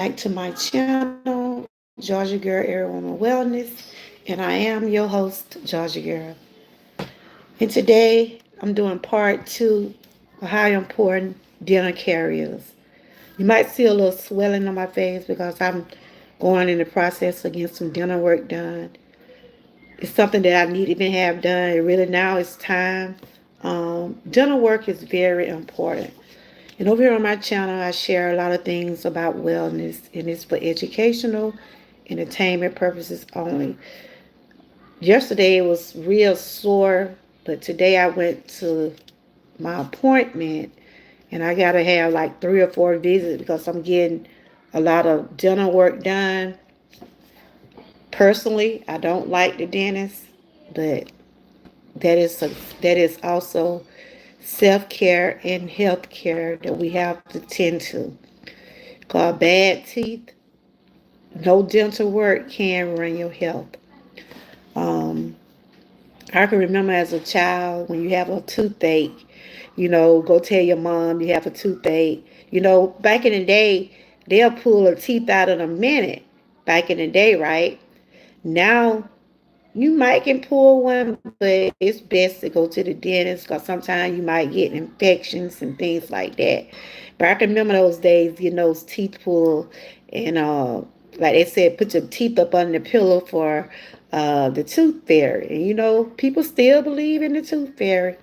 to my channel, Georgia Girl Air Woman Wellness, and I am your host, Georgia Girl. And today I'm doing part two of how important dental care is. You might see a little swelling on my face because I'm going in the process of getting some dental work done. It's something that I need to even have done. Really now it's time. Dental work is very important. And over here on my channel, I share a lot of things about wellness, and it's for educational, entertainment purposes only. Yesterday it was real sore, but today I went to my appointment, and I got to have like 3 or 4 visits because I'm getting a lot of dental work done. Personally, I don't like the dentist, but that is that is also self-care and health care that we have to tend to. Cause bad teeth, no dental work can ruin your health. Um, I can remember as a child when you have a toothache, go tell your mom you have a toothache. Back in the day, they'll pull a teeth out in a minute. Back in the day, right? Now you might can pull one, but it's best to go to the dentist because sometimes you might get infections and things like that. But I can remember those days getting those teeth pulled, and like they said, put your teeth up under the pillow for the tooth fairy. And people still believe in the tooth fairy.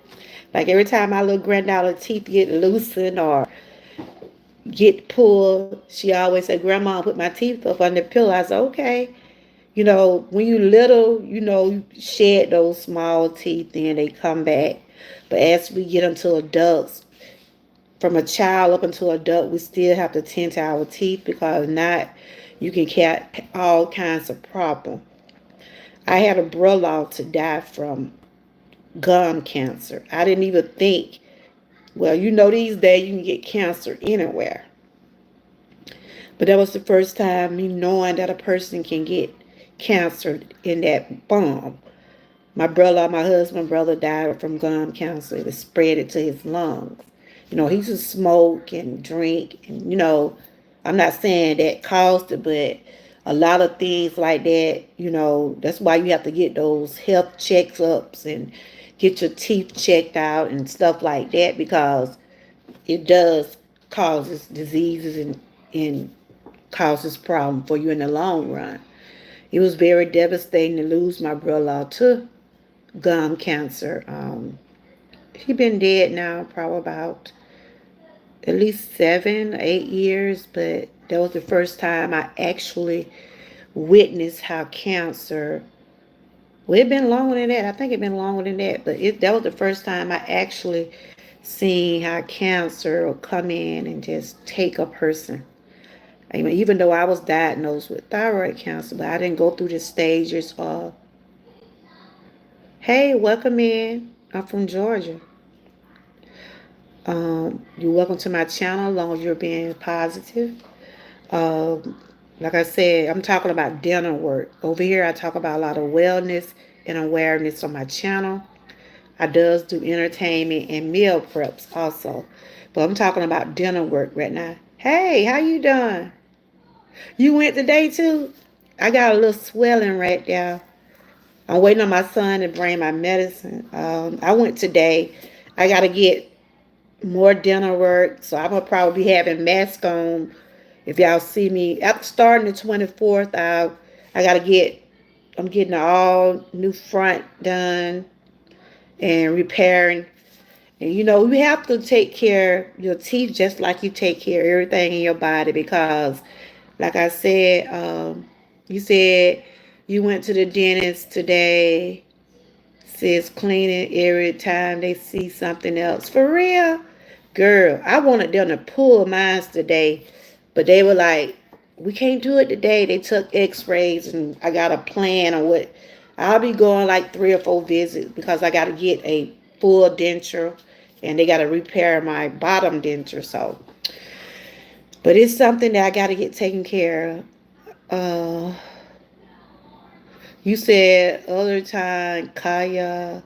Like every time my little granddaughter teeth get loosened or get pulled, she always said, "Grandma, put my teeth up under the pillow." I said, "Okay." When you little, you shed those small teeth and they come back. But as we get into adults, from a child up until adult, we still have to tend to our teeth because not you can get all kinds of problems. I had a brother to die from gum cancer. I didn't even think, well, these days you can get cancer anywhere. But that was the first time me knowing that a person can get cancer in that bum. My husband brother died from gum cancer. It spread it to his lungs. He used to smoke and drink, and I'm not saying that caused it, but a lot of things like that. That's why you have to get those health checkups and get your teeth checked out and stuff like that because it does causes diseases and causes problem for you in the long run. It was very devastating to lose my brother to gum cancer. He been dead now probably about at least 7, 8 years, but that was the first time I actually witnessed how cancer. Well, it been longer than that. I think it been longer than that, but that was the first time I actually seen how cancer will come in and just take a person. I mean, even though I was diagnosed with thyroid cancer, but I didn't go through the stages of, hey, welcome in. I'm from Georgia. You're welcome to my channel as long as you're being positive. Like I said, I'm talking about dental work. Over here, I talk about a lot of wellness and awareness on my channel. I does do entertainment and meal preps also. But I'm talking about dental work right now. Hey, how you doing? You went today too? I got a little swelling right there. I'm waiting on my son to bring my medicine. I went today. I got to get more dental work, so I'm gonna probably be having mask on. If y'all see me after starting the 24th, I gotta get. I'm getting an all new front done and repairing. And you have to take care of your teeth just like you take care of everything in your body because, like I said, you said you went to the dentist today. Says cleaning every time they see something else. For real? Girl, I wanted them to pull mine today, but they were like, we can't do it today. They took x-rays and I got a plan on what. I'll be going like 3 or 4 visits because I got to get a full denture and they got to repair my bottom denture. So, but it's something that I got to get taken care of. You said other time, Kaya.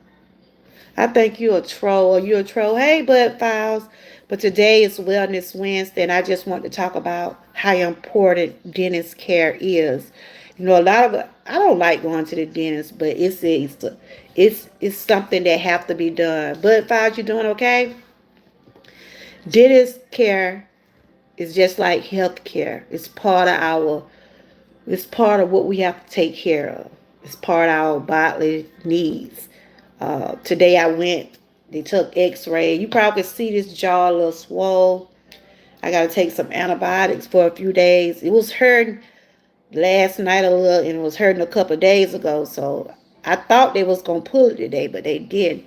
I think you a troll. Or you a troll. Hey, Bud Files. But today is Wellness Wednesday, and I just want to talk about how important dentist care is. You know, a lot of I don't like going to the dentist, but it's something that have to be done. But Files, you doing okay? Dentist care is just like health care. It's part of what we have to take care of. It's part of our bodily needs. Today I went. They took X-ray. You probably see this jaw a little swole. I got to take some antibiotics for a few days. It was hurting last night a little, and it was hurting a couple of days ago. So I thought they was gonna pull it today, but they didn't.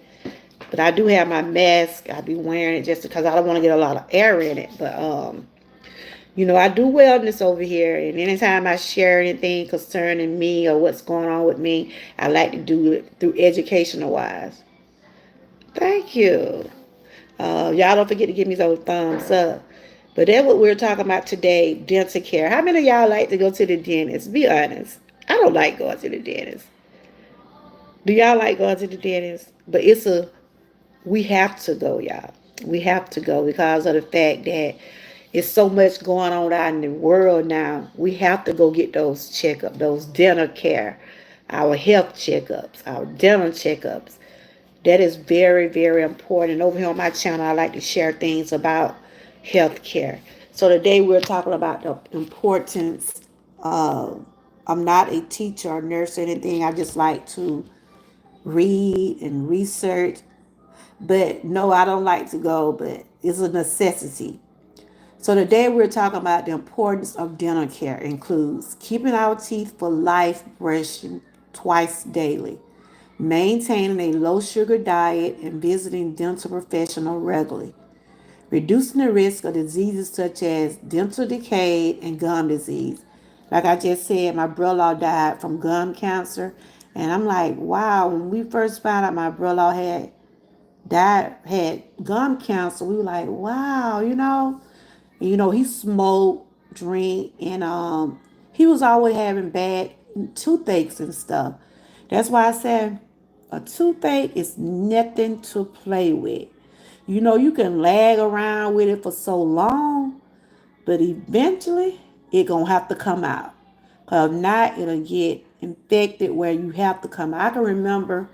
But I do have my mask. I be wearing it just because I don't want to get a lot of air in it. But I do wellness over here, and anytime I share anything concerning me or what's going on with me, I like to do it through educational wise. Thank you. Y'all don't forget to give me those thumbs up. But that's what we're talking about today, dental care. How many of y'all like to go to the dentist? Be honest. I don't like going to the dentist. Do y'all like going to the dentist? But we have to go, y'all. We have to go because of the fact that it's so much going on out in the world now. We have to go get those checkups, those dental care, our health checkups, our dental checkups. That is very, very important. Over here on my channel, I like to share things about health care. So today we're talking about the importance of, I'm not a teacher or nurse or anything. I just like to read and research. But no, I don't like to go, but it's a necessity. So today we're talking about the importance of dental care includes keeping our teeth for life, brushing twice daily, maintaining a low sugar diet, and visiting dental professional regularly, reducing the risk of diseases such as dental decay and gum disease. Like I just said, my brother died from gum cancer, and I'm like, wow. When we first found out my brother had gum cancer, we were like, wow, he smoked, drink, and he was always having bad toothaches and stuff. That's why I said a toothache is nothing to play with. You can lag around with it for so long, but eventually it gonna have to come out. Cause if not, it'll get infected where you have to come out. I can remember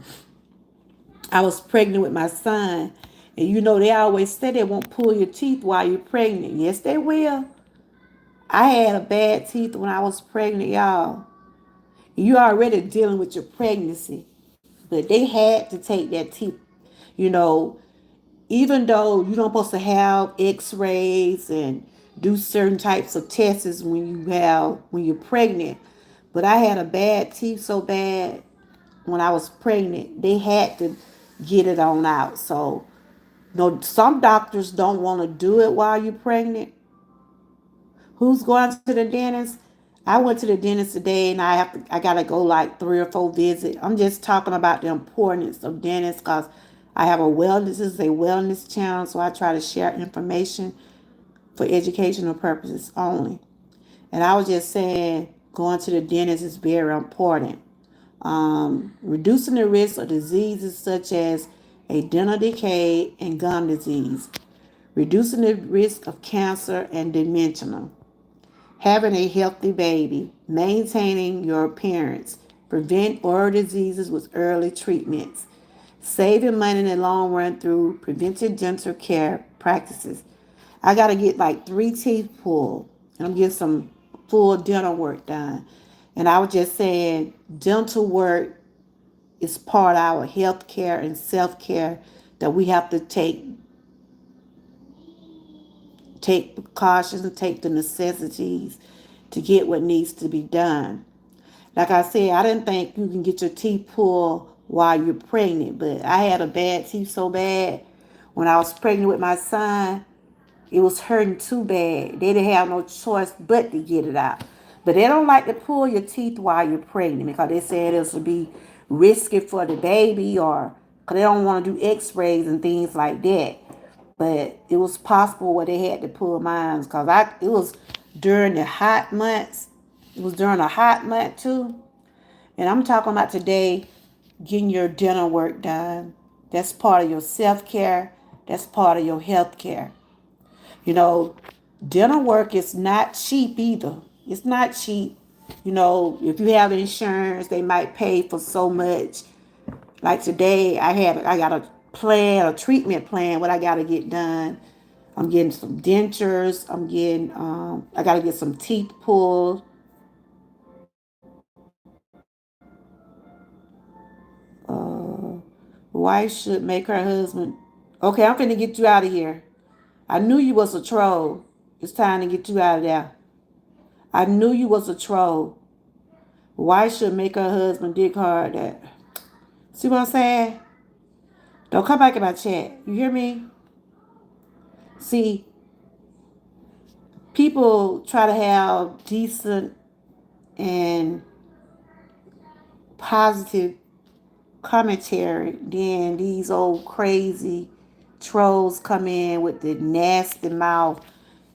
I was pregnant with my son, and they always say they won't pull your teeth while you're pregnant. Yes, they will. I had a bad teeth when I was pregnant, y'all. You already dealing with your pregnancy, but they had to take that teeth. You know, Even though you don't supposed to have X-rays and do certain types of tests when you're pregnant, but I had a bad teeth so bad when I was pregnant, they had to get it on out. So, some doctors don't want to do it while you're pregnant. Who's going to the dentist? I went to the dentist today, and I gotta go like 3 or 4 visits. I'm just talking about the importance of dentists because I have this is a wellness channel, so I try to share information for educational purposes only. And I was just saying, going to the dentist is very important. Reducing the risk of diseases such as a dental decay and gum disease, reducing the risk of cancer and dementia, having a healthy baby, maintaining your appearance, prevent oral diseases with early treatments, saving money in the long run through preventive dental care practices. I got to get like 3 teeth pulled, and I'm getting some full dental work done. And I was just saying, dental work is part of our health care and self care that we have to take precautions and take the necessities to get what needs to be done. Like I said, I didn't think you can get your teeth pulled while you're pregnant, but I had a bad teeth so bad when I was pregnant with my son. It was hurting too bad. They didn't have no choice but to get it out. But they don't like to pull your teeth while you're pregnant because they said it would be risky for the baby, or because they don't want to do x-rays and things like that. But it was possible where they had to pull mine because it was during the hot months. It was during a hot month too. And I'm talking about today getting your dental work done. That's part of your self-care. That's part of your health care. You know, dental work is not cheap either. It's not cheap. You know, if you have insurance, they might pay for so much. Like today, I got a plan, a treatment plan, what I got to get done. I'm getting some dentures. I got to get some teeth pulled. Wife should make her husband. Okay, I'm finna get you out of here. I knew you was a troll. It's time to get you out of there. I knew you was a troll. Wife should make her husband dig hard. That. See what I'm saying? Don't come back in my chat. You hear me? See, people try to have decent and positive commentary. Then these old crazy trolls come in with the nasty mouth.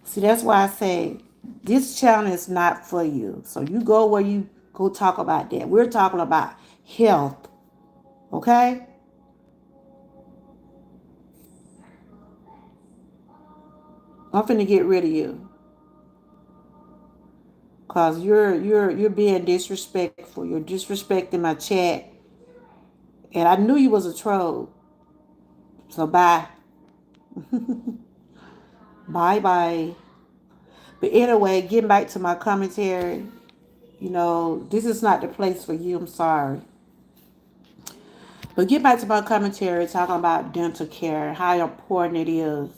See, that's why I say this channel is not for you. So you go where you go talk about that. We're talking about health. Okay? I'm finna get rid of you. Cause you're being disrespectful. You're disrespecting my chat. And I knew you was a troll. So bye. Bye bye. But anyway, getting back to my commentary, this is not the place for you. I'm sorry. But get back to my commentary talking about dental care, how important it is.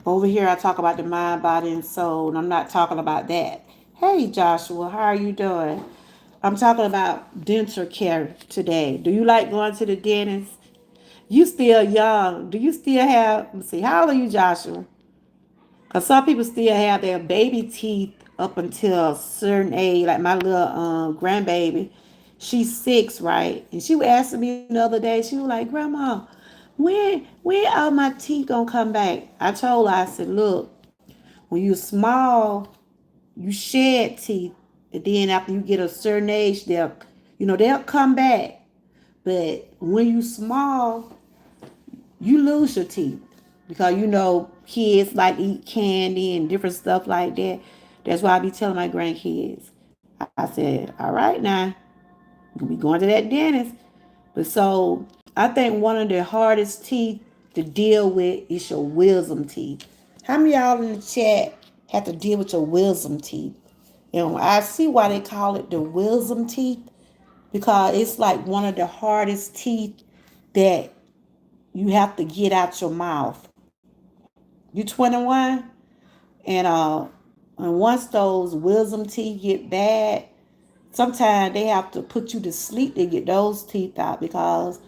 Over here, I talk about the mind, body, and soul, and I'm not talking about that. Hey, Joshua, how are you doing? I'm talking about dental care today. Do you like going to the dentist? You still young. Do you still have, let's see, how old are you, Joshua? Because some people still have their baby teeth up until a certain age, like my little grandbaby. She's 6, right? And she was asking me the other day, she was like, Grandma, when are my teeth gonna come back? I told her, I said, look, when you're small, you shed teeth. And then after you get a certain age, they'll come back. But when you small, you lose your teeth. Because kids like eat candy and different stuff like that. That's why I be telling my grandkids. I said, all right now, we'll be going to that dentist. But so I think one of the hardest teeth to deal with is your wisdom teeth. How many of y'all in the chat have to deal with your wisdom teeth? I see why they call it the wisdom teeth, because it's like one of the hardest teeth that you have to get out your mouth. You 21, and once those wisdom teeth get bad, sometimes they have to put you to sleep to get those teeth out, because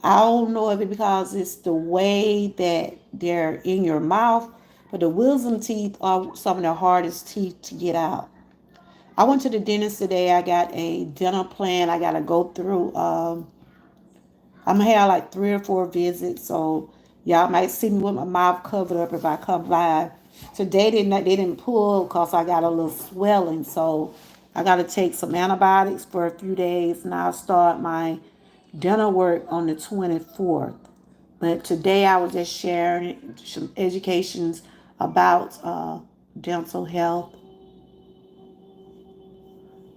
I don't know if it's because it's the way that they're in your mouth, but the wisdom teeth are some of the hardest teeth to get out. I went to the dentist today. I got a dental plan. I got to go through. I'm going to have like 3 or 4 visits. So y'all might see me with my mouth covered up if I come live. Today they didn't pull because I got a little swelling. So I got to take some antibiotics for a few days. And I'll start my dental work on the 24th. But today I was just sharing some educations about dental health.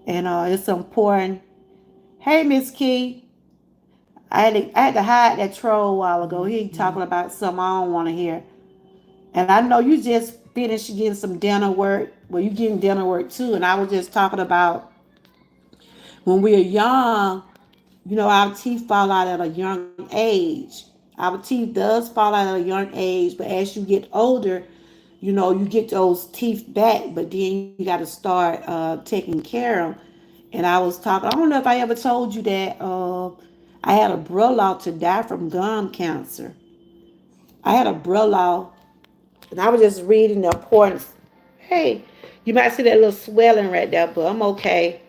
And it's important. Hey, Miss Key. I had to hide that troll a while ago. He talking about something I don't want to hear. And I know you just finished getting some dental work. Well, you getting dental work too. And I was just talking about when we are young, our teeth fall out at a young age. Our teeth does fall out at a young age, but as you get older, you get those teeth back, but then you got to start taking care of them. And I was talking, I don't know if I ever told you that I had a brother to die from gum cancer. I had a brother, and I was just reading the importance. Hey, you might see that little swelling right there, but I'm okay.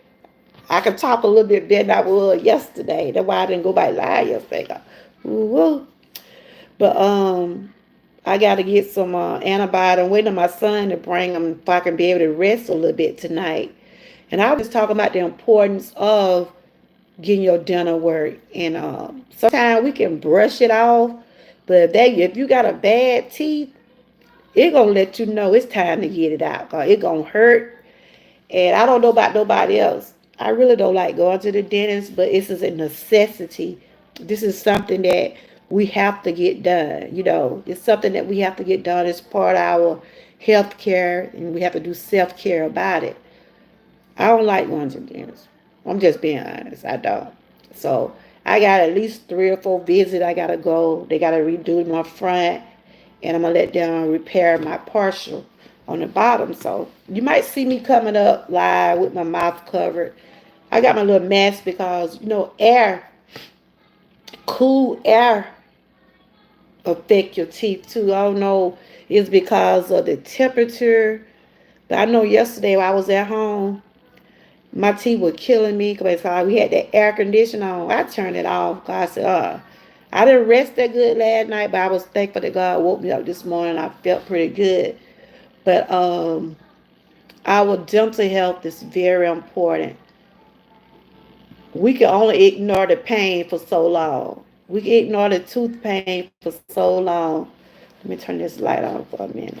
I can talk a little bit better than I was yesterday. That's why I didn't go back live yesterday. Ooh. But I got to get some antibiotics. I'm waiting on my son to bring them so I can be able to rest a little bit tonight. And I was talking about the importance of getting your dental work. And sometimes we can brush it off, but if you got a bad teeth, It gonna let you know it's time to get it out. Cause it gonna hurt. And I don't know about nobody else. I really don't like going to the dentist, but this is a necessity. This is something that we have to get done. It's something that we have to get done as part of our health care, and we have to do self care about it. I don't like going to the dentist. I'm just being honest. I don't. So I got at least 3 or 4 visits I gotta go. They gotta redo my front, and I'm gonna let them repair my partial on the bottom. So you might see me coming up live with my mouth covered. I got my little mask because air, cool air affect your teeth too. I don't know, it's because of the temperature. But I know yesterday when I was at home, my teeth were killing me because we had that air conditioner on. I turned it off. God said, I didn't rest that good last night, but I was thankful that God woke me up this morning. I felt pretty good. But our dental health is very important. We can only ignore the pain for so long. We can ignore the tooth pain for so long. Let me turn this light on for a minute.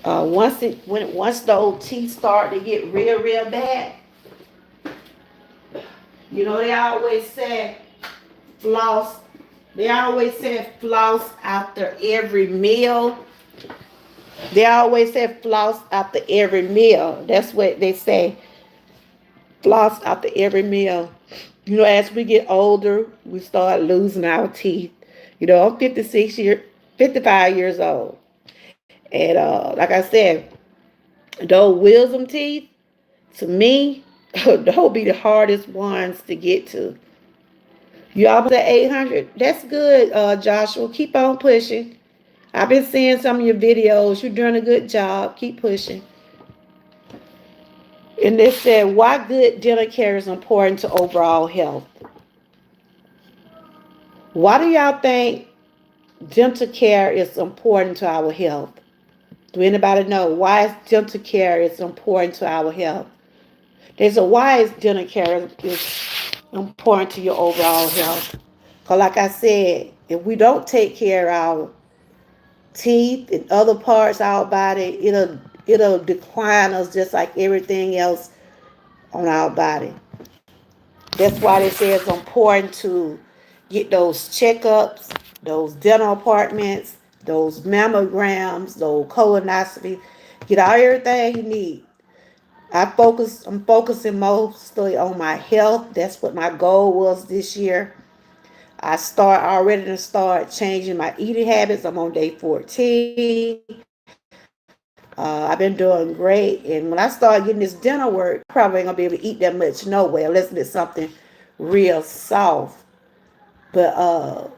Once the old teeth start to get real bad, they always say floss. They always say floss after every meal. They always say floss after every meal. That's what they say. Floss after every meal. As we get older, we start losing our teeth. I'm 55 years old. And like I said, those wisdom teeth, to me, they'll be the hardest ones to get to. You almost at 800. That's good, Joshua. Keep on pushing. I've been seeing some of your videos. You're doing a good job. Keep pushing. And they said, why good dental care is important to overall health. Why do y'all think dental care is important to our health? Do anybody know why is dental care is important to our health? There's a why is dental care is important to your overall health. Because like I said, if we don't take care of our teeth and other parts of our body, it'll decline us just like everything else on our body. That's why they say it's important to get those checkups, those dental appointments, those mammograms, those colonoscopy. Get all everything you need. I'm focusing mostly on my health. That's what my goal was this year. Already to start changing my eating habits. I'm on day 14. I've been doing great. And when I start getting this dental work, I probably ain't gonna be able to eat that much no way unless it's something real soft. But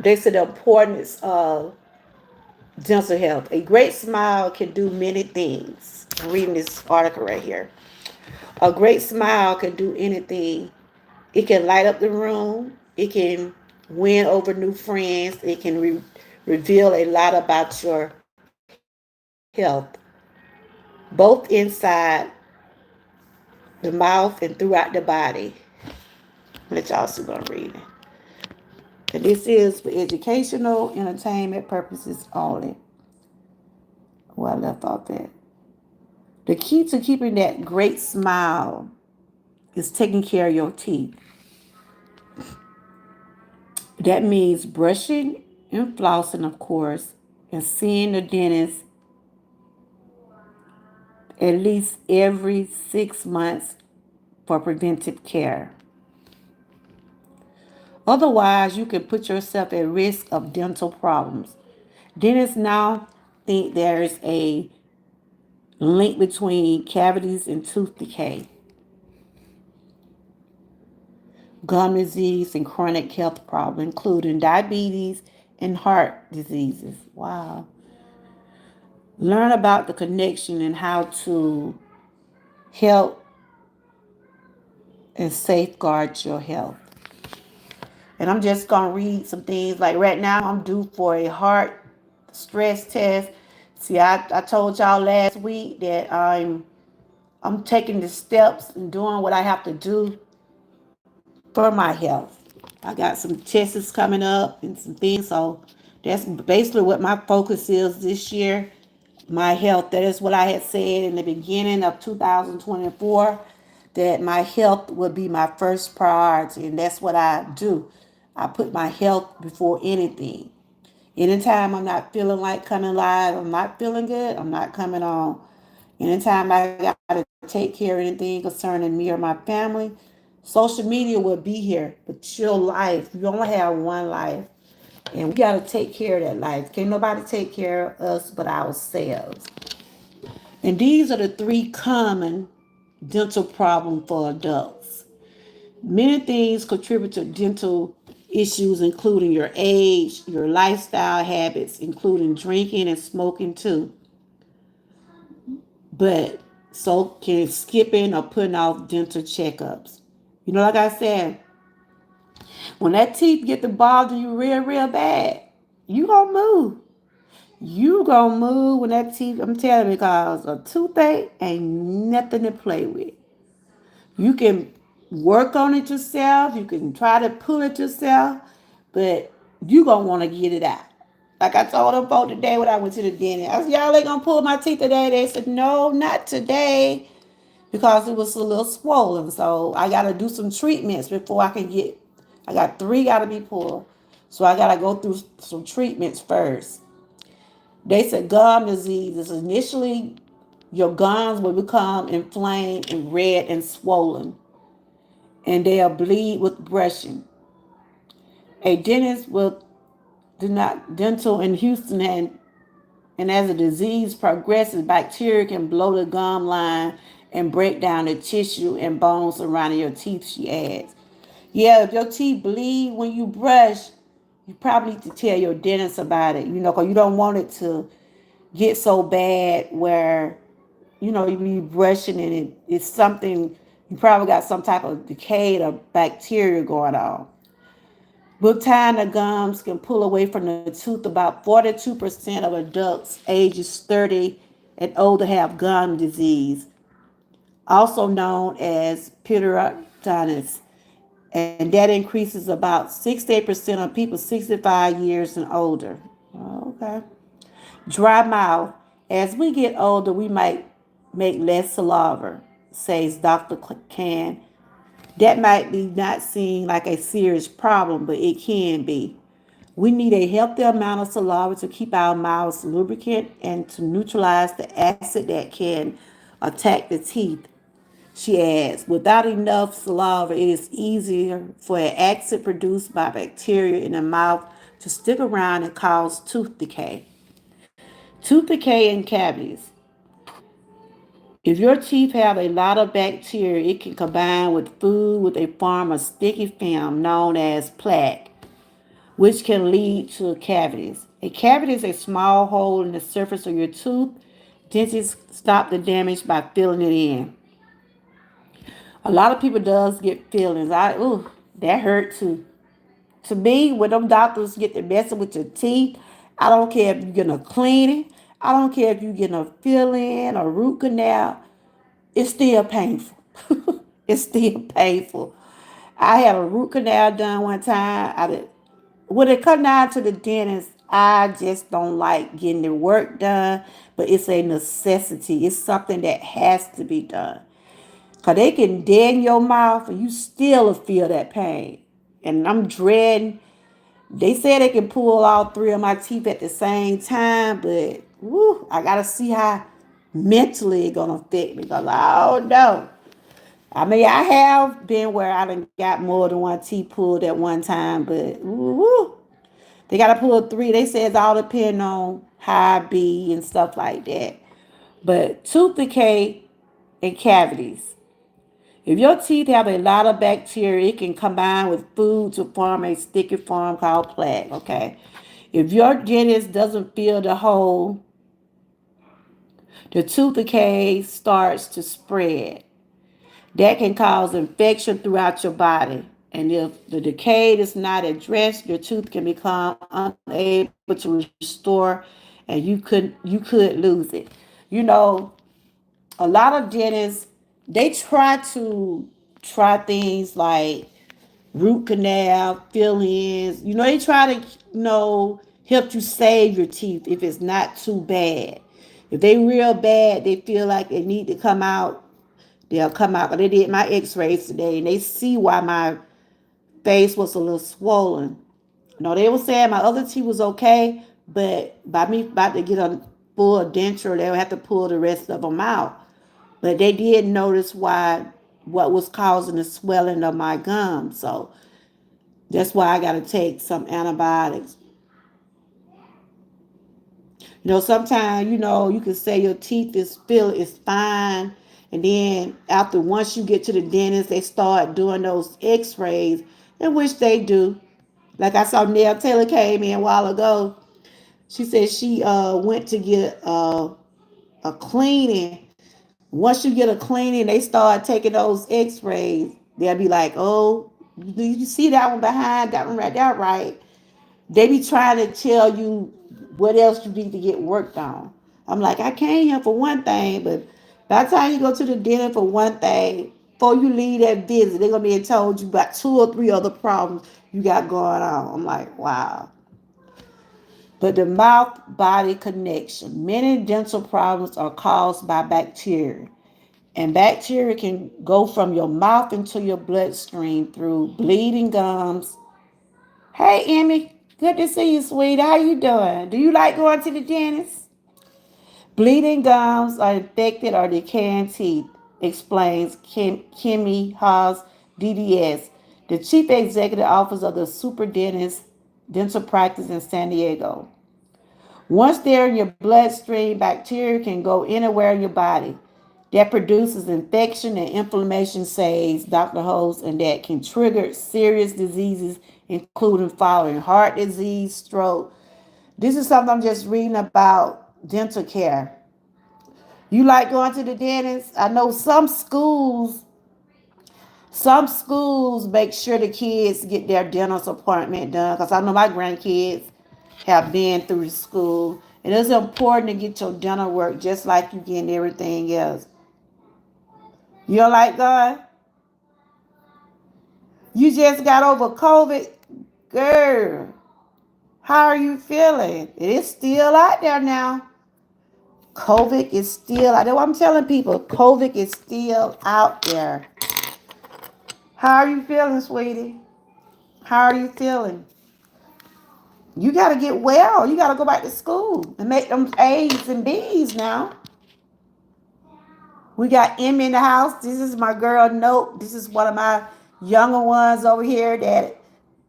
they said the importance of dental health. A great smile can do many things. I'm reading this article right here. A great smile can do anything. It can light up the room. It can win over new friends. It can reveal a lot about your health, both inside the mouth and throughout the body. Let y'all see what I'm reading. And this is for educational, entertainment purposes only. Well, I left off that. The key to keeping that great smile is taking care of your teeth. That means brushing and flossing, of course, and seeing the dentist at least every 6 months for preventive care. Otherwise, you can put yourself at risk of dental problems. Dentists now think there is a link between cavities and tooth decay, gum disease, and chronic health problems, including diabetes and heart diseases. Wow. Learn about the connection and how to help and safeguard your health. And I'm just going to read some things. Like right now, I'm due for a heart stress test. See, I told y'all last week that I'm taking the steps and doing what I have to do for my health. I got some tests coming up and some things. So That's basically what my focus is this year. My health. That is what I had said in the beginning of 2024, that my health would be my first priority. And that's what I do. I put my health before anything. Anytime I'm not feeling like coming live, I'm not feeling good, I'm not coming on. Anytime I got to take care of anything concerning me or my family, social media will be here. But your life, you only have one life. And we got to take care of that life. Can't nobody take care of us but ourselves. And these are the three common dental problems for adults. Many things contribute to dental issues, including your age, your lifestyle habits, including drinking and smoking too. But so can skipping or putting off dental checkups. Like I said, when that teeth get to bother you real, real bad, you gonna move. You gonna move when that teeth. I'm telling you, because a toothache ain't nothing to play with. You can work on it yourself. You can try to pull it yourself, but you gonna want to get it out. Like I told them folks today when I went to the dentist, I said, "Y'all ain't gonna pull my teeth today." They said, "No, not today," because it was a little swollen. So I gotta do some treatments before I can get. I got three gotta be pulled, so I gotta go through some treatments first. They said gum disease is initially your gums will become inflamed and red and swollen, and they'll bleed with brushing. A dentist will do not dental in Houston, and as the disease progresses, bacteria can blow the gum line and break down the tissue and bones surrounding your teeth, she adds. Yeah, if your teeth bleed when you brush, you probably need to tell your dentist about it, because you don't want it to get so bad where, you be brushing and it's something, you probably got some type of decay or bacteria going on. With time, the gums can pull away from the tooth. About 42% of adults ages 30 and older have gum disease, also known as periodontitis, and that increases about 68% of people 65 years and older. Okay. Dry mouth. As we get older, we might make less saliva, says Dr. Can. That might be not seen like a serious problem, but it can be. We need a healthy amount of saliva to keep our mouths lubricant and to neutralize the acid that can attack the teeth. She adds, without enough saliva, it is easier for an acid produced by bacteria in the mouth to stick around and cause tooth decay. Tooth decay and cavities. If your teeth have a lot of bacteria, it can combine with food with a form of sticky film known as plaque, which can lead to cavities. A cavity is a small hole in the surface of your tooth. Dentists stop the damage by filling it in. A lot of people does get fillings. That hurt too. To me, when them doctors get to messing with your teeth, I don't care if you're getting a cleaning, I don't care if you're getting a filling or root canal, it's still painful. It's still painful. I had a root canal done one time. When it come down to the dentist, I just don't like getting the work done, but it's a necessity. It's something that has to be done. Because they can deaden your mouth and you still feel that pain. And I'm dreading. They say they can pull all three of my teeth at the same time, but I got to see how mentally it's going to affect me because I don't know. I mean, I have been where I done got more than one teeth pulled at one time, but they got to pull three. They say it's all depending on how I be and stuff like that. But tooth decay and cavities. If your teeth have a lot of bacteria, it can combine with food to form a sticky form called plaque. Okay. If your dentist doesn't fill the hole, the tooth decay starts to spread. That can cause infection throughout your body. And if the decay is not addressed, your tooth can become unable to restore and you could lose it. You know, a lot of dentists, they try things like root canal, fill-ins. They try to, help you save your teeth if it's not too bad. If they real bad, they feel like they need to come out, they'll come out. But they did my x-rays today and they see why my face was a little swollen. No, they were saying my other teeth was okay, but by me about to get a full denture, they would have to pull the rest of them out. But they did notice what was causing the swelling of my gums. So that's why I got to take some antibiotics. Sometimes, you can say your teeth is fine. And then after once you get to the dentist, they start doing those x-rays, in which they do. Like I saw Nell Taylor came in a while ago. She said she went to get a cleaning. Once you get a cleaning, they start taking those x-rays. They'll be like, oh, you see that one behind, that one right there, right? They be trying to tell you what else you need to get worked on. I'm like, I came here for one thing, but by the time you go to the dinner for one thing, before you leave that visit, they're gonna be told you about 2 or 3 other problems you got going on. I'm like, wow. But the mouth body connection. Many dental problems are caused by bacteria. And bacteria can go from your mouth into your bloodstream through bleeding gums. Hey, Emmy, good to see you, sweetie. How you doing? Do you like going to the dentist? Bleeding gums are infected or decaying teeth, explains Kimmy Haas, DDS, the chief executive officer of the Superdentist Dental Practice in San Diego. Once they're in your bloodstream, bacteria can go anywhere in your body. That produces infection and inflammation, says Dr. Holtz, and that can trigger serious diseases, including following heart disease, stroke. This is something I'm just reading about dental care. You like going to the dentist? I know some schools make sure the kids get their dental appointment done because I know my grandkids have been through school. And it's important to get your dental work just like you getting everything else. You don't like God? You just got over COVID? Girl, how are you feeling? It is still out there now. COVID is still out there. I'm telling people, COVID is still out there. How are you feeling, sweetie? How are you feeling? You got to get well. You got to go back to school and make them A's and B's now. We got M in the house. This is my girl, Nope. This is one of my younger ones over here that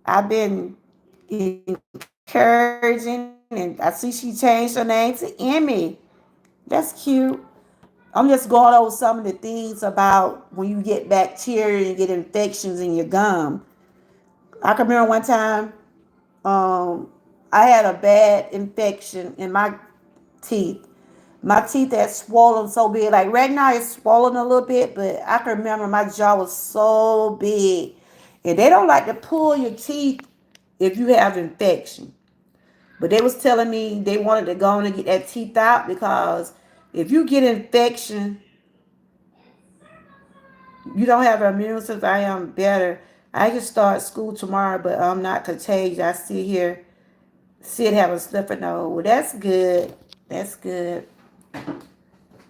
I've been encouraging. And I see she changed her name to Emmy. That's cute. I'm just going over some of the things about when you get bacteria and get infections in your gum. I can remember one time I had a bad infection in my teeth. My teeth had swollen so big. Like right now it's swollen a little bit, but I can remember my jaw was so big. And they don't like to pull your teeth if you have infection. But they was telling me they wanted to go and get that teeth out because if you get infection, you don't have an immune system. I am better. I can start school tomorrow, but I'm not contagious. I sit here, have a sniffer nose. Well, that's good. That's good.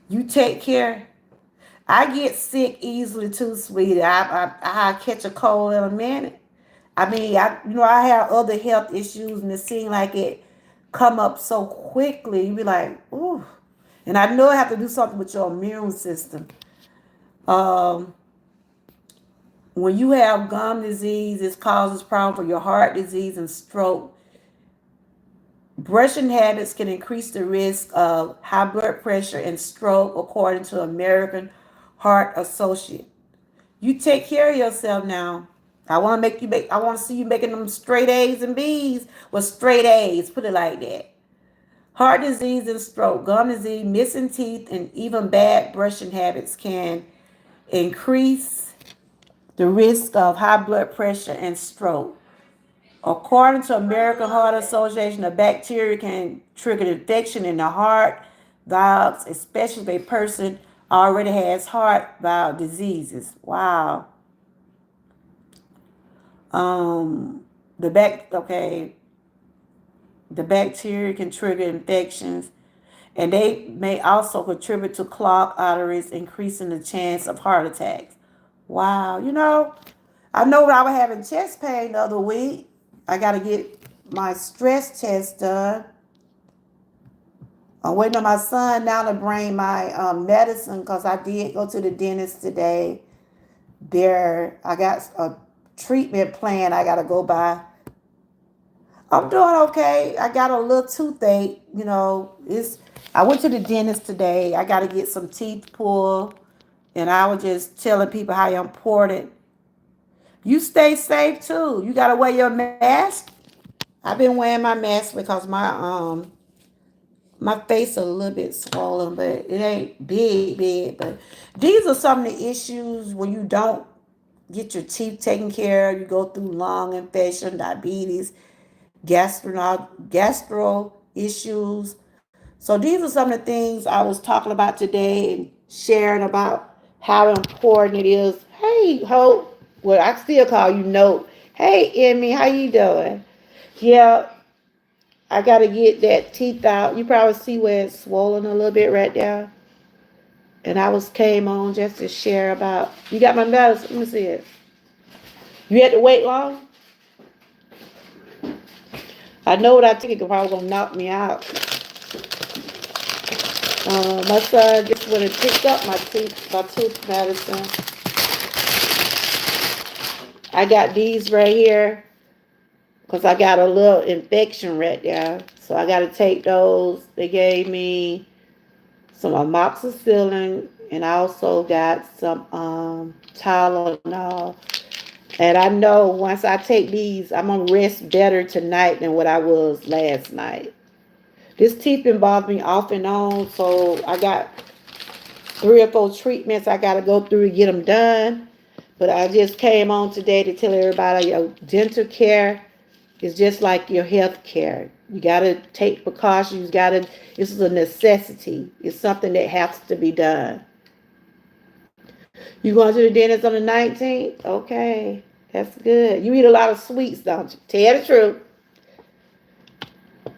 You take care. I get sick easily too, sweetie. I catch a cold in a minute. I mean, I have other health issues, and it seems like it come up so quickly. You be like, ooh. And I know I have to do something with your immune system. Um, when you have gum disease, it causes problem for your heart disease and stroke. Brushing habits can increase the risk of high blood pressure and stroke, according to American Heart Associate. You take care of yourself now. I want to see you making them straight A's and B's with straight A's. Put it like that. Heart disease and stroke, gum disease, missing teeth, and even bad brushing habits can increase the risk of high blood pressure and stroke. According to American Heart Association, a bacteria can trigger infection in the heart valves, especially if a person already has heart valve diseases. Wow. The back, okay. The bacteria can trigger infections, and they may also contribute to clogged arteries, increasing the chance of heart attacks. Wow, I know when I was having chest pain the other week, I got to get my stress test done. I'm waiting on my son now to bring my medicine because I did go to the dentist today. I got a treatment plan I got to go by. I'm doing okay. I got a little toothache. I went to the dentist today. I got to get some teeth pulled, and I was just telling people how important you stay safe too. You got to wear your mask. I've been wearing my mask because my face a little bit swollen, but it ain't big. But these are some of the issues when you don't get your teeth taken care of. You go through lung infection, diabetes, gastro issues. So these are some of the things I was talking about today and sharing about how important it is. Hey, Hope. Well, I still call you Note. Hey, Emmy, how you doing? Yeah, I gotta get that teeth out. You probably see where it's swollen a little bit right there. And I was came on just to share about. You got my medicine. Let me see it. You had to wait long. I know what I took it probably gonna knock me out. My son just went and picked up my tooth medicine. I got these right here because I got a little infection right there. So I got to take those. They gave me some amoxicillin, and I also got some Tylenol. And I know once I take these, I'm gonna rest better tonight than what I was last night. This teeth been bothering me off and on, so I got 3 or 4 treatments I got to go through to get them done. But I just came on today to tell everybody your dental care is just like your health care. You got to take precautions. This is a necessity. It's something that has to be done. You going to the dentist on the 19th? Okay, that's good. You eat a lot of sweets, don't you? Tell the truth.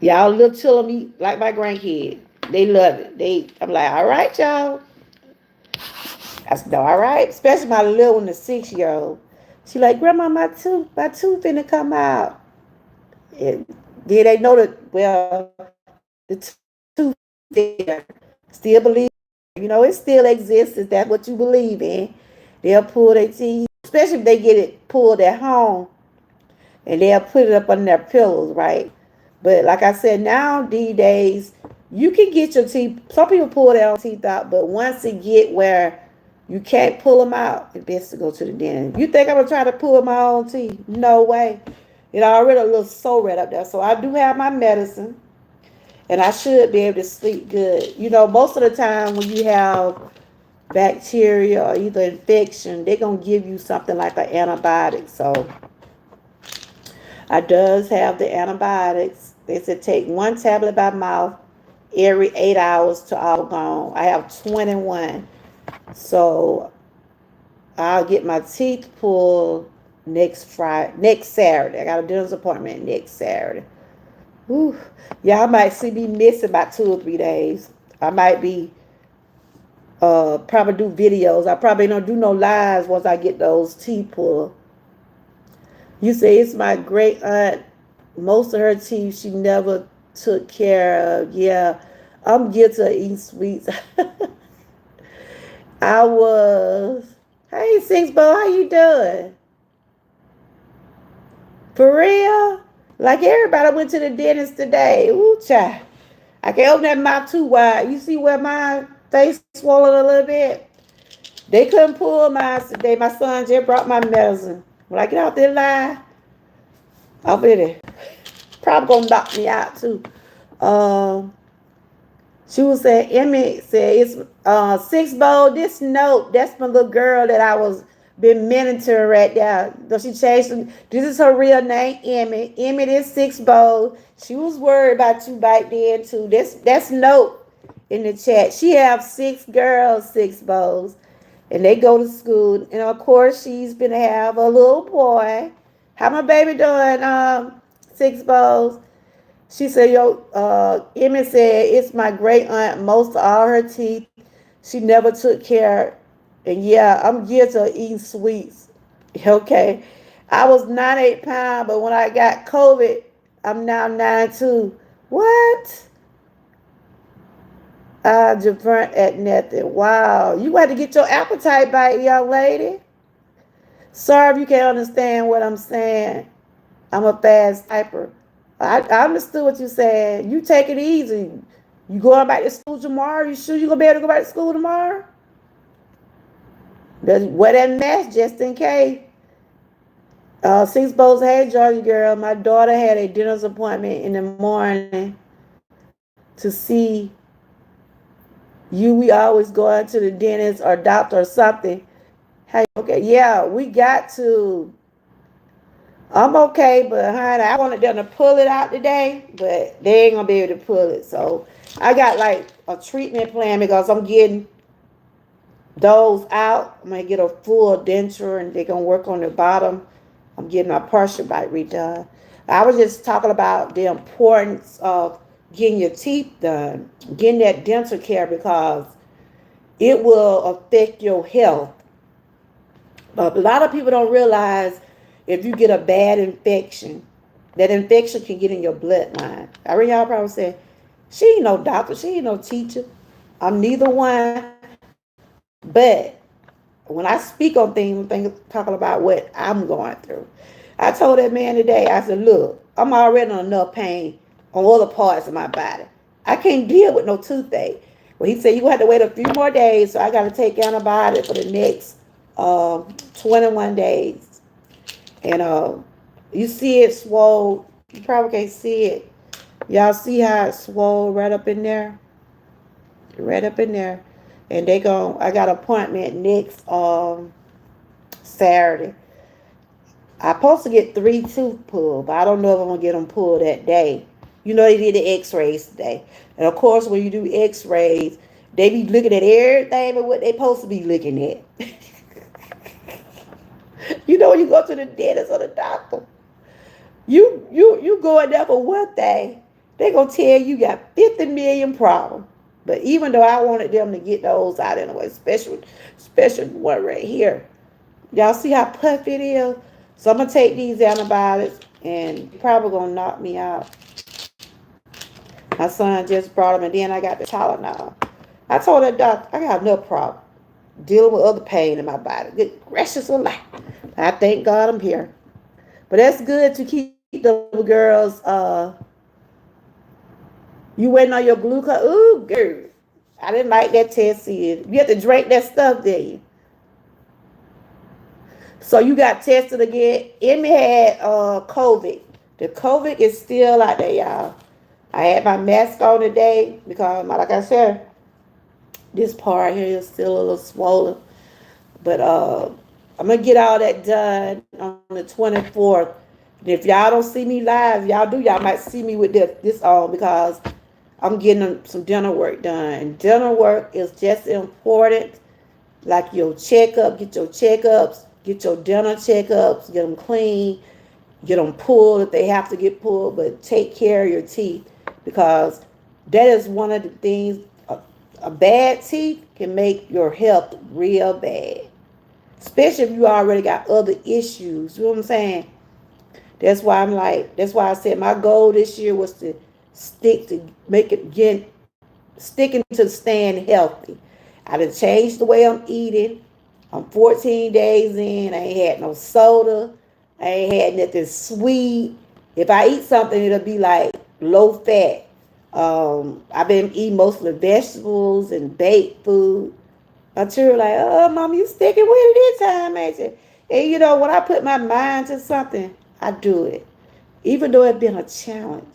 Y'all little children eat like my grandkids. They love it. I'm like, all right, y'all. I said, no, all right. Especially my little one, the 6-year-old. She like, Grandma, my tooth finna come out. And then they know that, well, the tooth there. Still believe, it still exists. Is that what you believe in? They'll pull their teeth, especially if they get it pulled at home, and they'll put it up on their pillows, right? But like I said, now these days, you can get your teeth. Some people pull their own teeth out, but once it get where you can't pull them out, it's best to go to the dentist. You think I'm gonna try to pull my own teeth? No way. It already a little sore right up there. So I do have my medicine, and I should be able to sleep good. Most of the time when you have bacteria or either infection, they're gonna give you something like an antibiotic. So I does have the antibiotics. They said take 1 tablet by mouth every 8 hours to all gone. I have 21. So I'll get my teeth pulled next Saturday. I got a dentist appointment next Saturday. Whew. Y'all might see me missing about 2 or 3 days. I might be probably do videos. I probably don't do no lives once I get those teeth pulled. You say it's my great aunt. Most of her teeth she never took care of. Yeah, I'm guilty of eating sweets. I was. Hey, Six Bo, how you doing? For real? Like everybody went to the dentist today. Ooh, child. I can't open that mouth too wide. You see where my face swollen a little bit? They couldn't pull mine today. My son just brought my medicine. When I get out there line, I'll be there. Probably gonna knock me out too. Um, she was saying, Emmy said, it's Six Bowl. This note, that's my little girl that I was been mentoring right there. So she changed them. This is her real name, Emmy. Emmy, this Six Bowl. She was worried about you back then too. That's note in the chat. She have 6 girls, 6 bowls, and they go to school. And of course, she's been to have a little boy. How my baby doing? 6 bowls. She said, yo, Emmy said, it's my great aunt, most of all her teeth. She never took care. And yeah, I'm geared to eating sweets. Okay. I was 98 pounds, but when I got COVID, I'm now 92. What? Different at nothing. Wow. You got to get your appetite back, young lady. Sorry if you can't understand what I'm saying. I'm a fast typer. I understood what you said. You take it easy. You going back to school tomorrow? You sure you gonna be able to go back to school tomorrow? Wear that mask just in case. Six Bowls, hey Georgia girl. My daughter had a dentist appointment in the morning to see you. We always go out to the dentist or doctor or something. Hey, okay, yeah, we got to. I'm okay, but honey, I wanted them to pull it out today, but they ain't gonna be able to pull it. So I got like a treatment plan because I'm getting those out. I'm gonna get a full denture and they're gonna work on the bottom. I'm getting my partial bite redone. I was just talking about the importance of getting your teeth done, getting that dental care because it will affect your health. But a lot of people don't realize if you get a bad infection, that infection can get in your bloodline. I read y'all probably say, she ain't no doctor, she ain't no teacher. I'm neither one. But when I speak on things, I'm talking about what I'm going through. I told that man today, I said, look, I'm already in enough pain on other parts of my body. I can't deal with no toothache. Well, he said, you're going to have to wait a few more days, so I got to take antibiotics for the next 21 days. And you see it swole. You probably can't see it. Y'all see how it swole right up in there? Right up in there. And I got an appointment next Saturday. I'm supposed to get 3 tooth pulled, but I don't know if I'm going to get them pulled that day. You know, they did the x-rays today. And of course, when you do x-rays, they be looking at everything but what they supposed to be looking at. You know, when you go to the dentist or the doctor, you go in there for one thing, they gonna tell you got 50 million problems. But even though I wanted them to get those out anyway, special one right here. Y'all see how puffy it is? So I'm gonna take these antibiotics and probably gonna knock me out. My son just brought them, and then I got the Tylenol. I told that doctor I got no problem dealing with other pain in my body. Good gracious alive. I thank God I'm here. But that's good to keep the girls. You waiting on your glucose? Ooh, girl. I didn't like that test. You have to drink that stuff, did you? So you got tested again. Emmy had COVID. The COVID is still out there, y'all. I had my mask on today because, like I said, this part here is still a little swollen. But I'm going to get all that done on the 24th. And if y'all don't see me live, y'all might see me with this on because I'm getting some dental work done. And dental work is just important like your checkup, get your checkups, get your dental checkups, get them clean, get them pulled if they have to get pulled, but take care of your teeth because that is one of the things, a bad teeth can make your health real bad, especially if you already got other issues. You know what I'm saying? That's why I said my goal this year was to sticking to staying healthy. I done changed the way I'm eating. I'm 14 days in. I ain't had no soda. I ain't had nothing sweet. If I eat something, it'll be like low fat. I've been eating mostly vegetables and baked food. Until like, oh, Mom, you sticking with it this time, ain't you? And you know, when I put my mind to something, I do it. Even though it's been a challenge.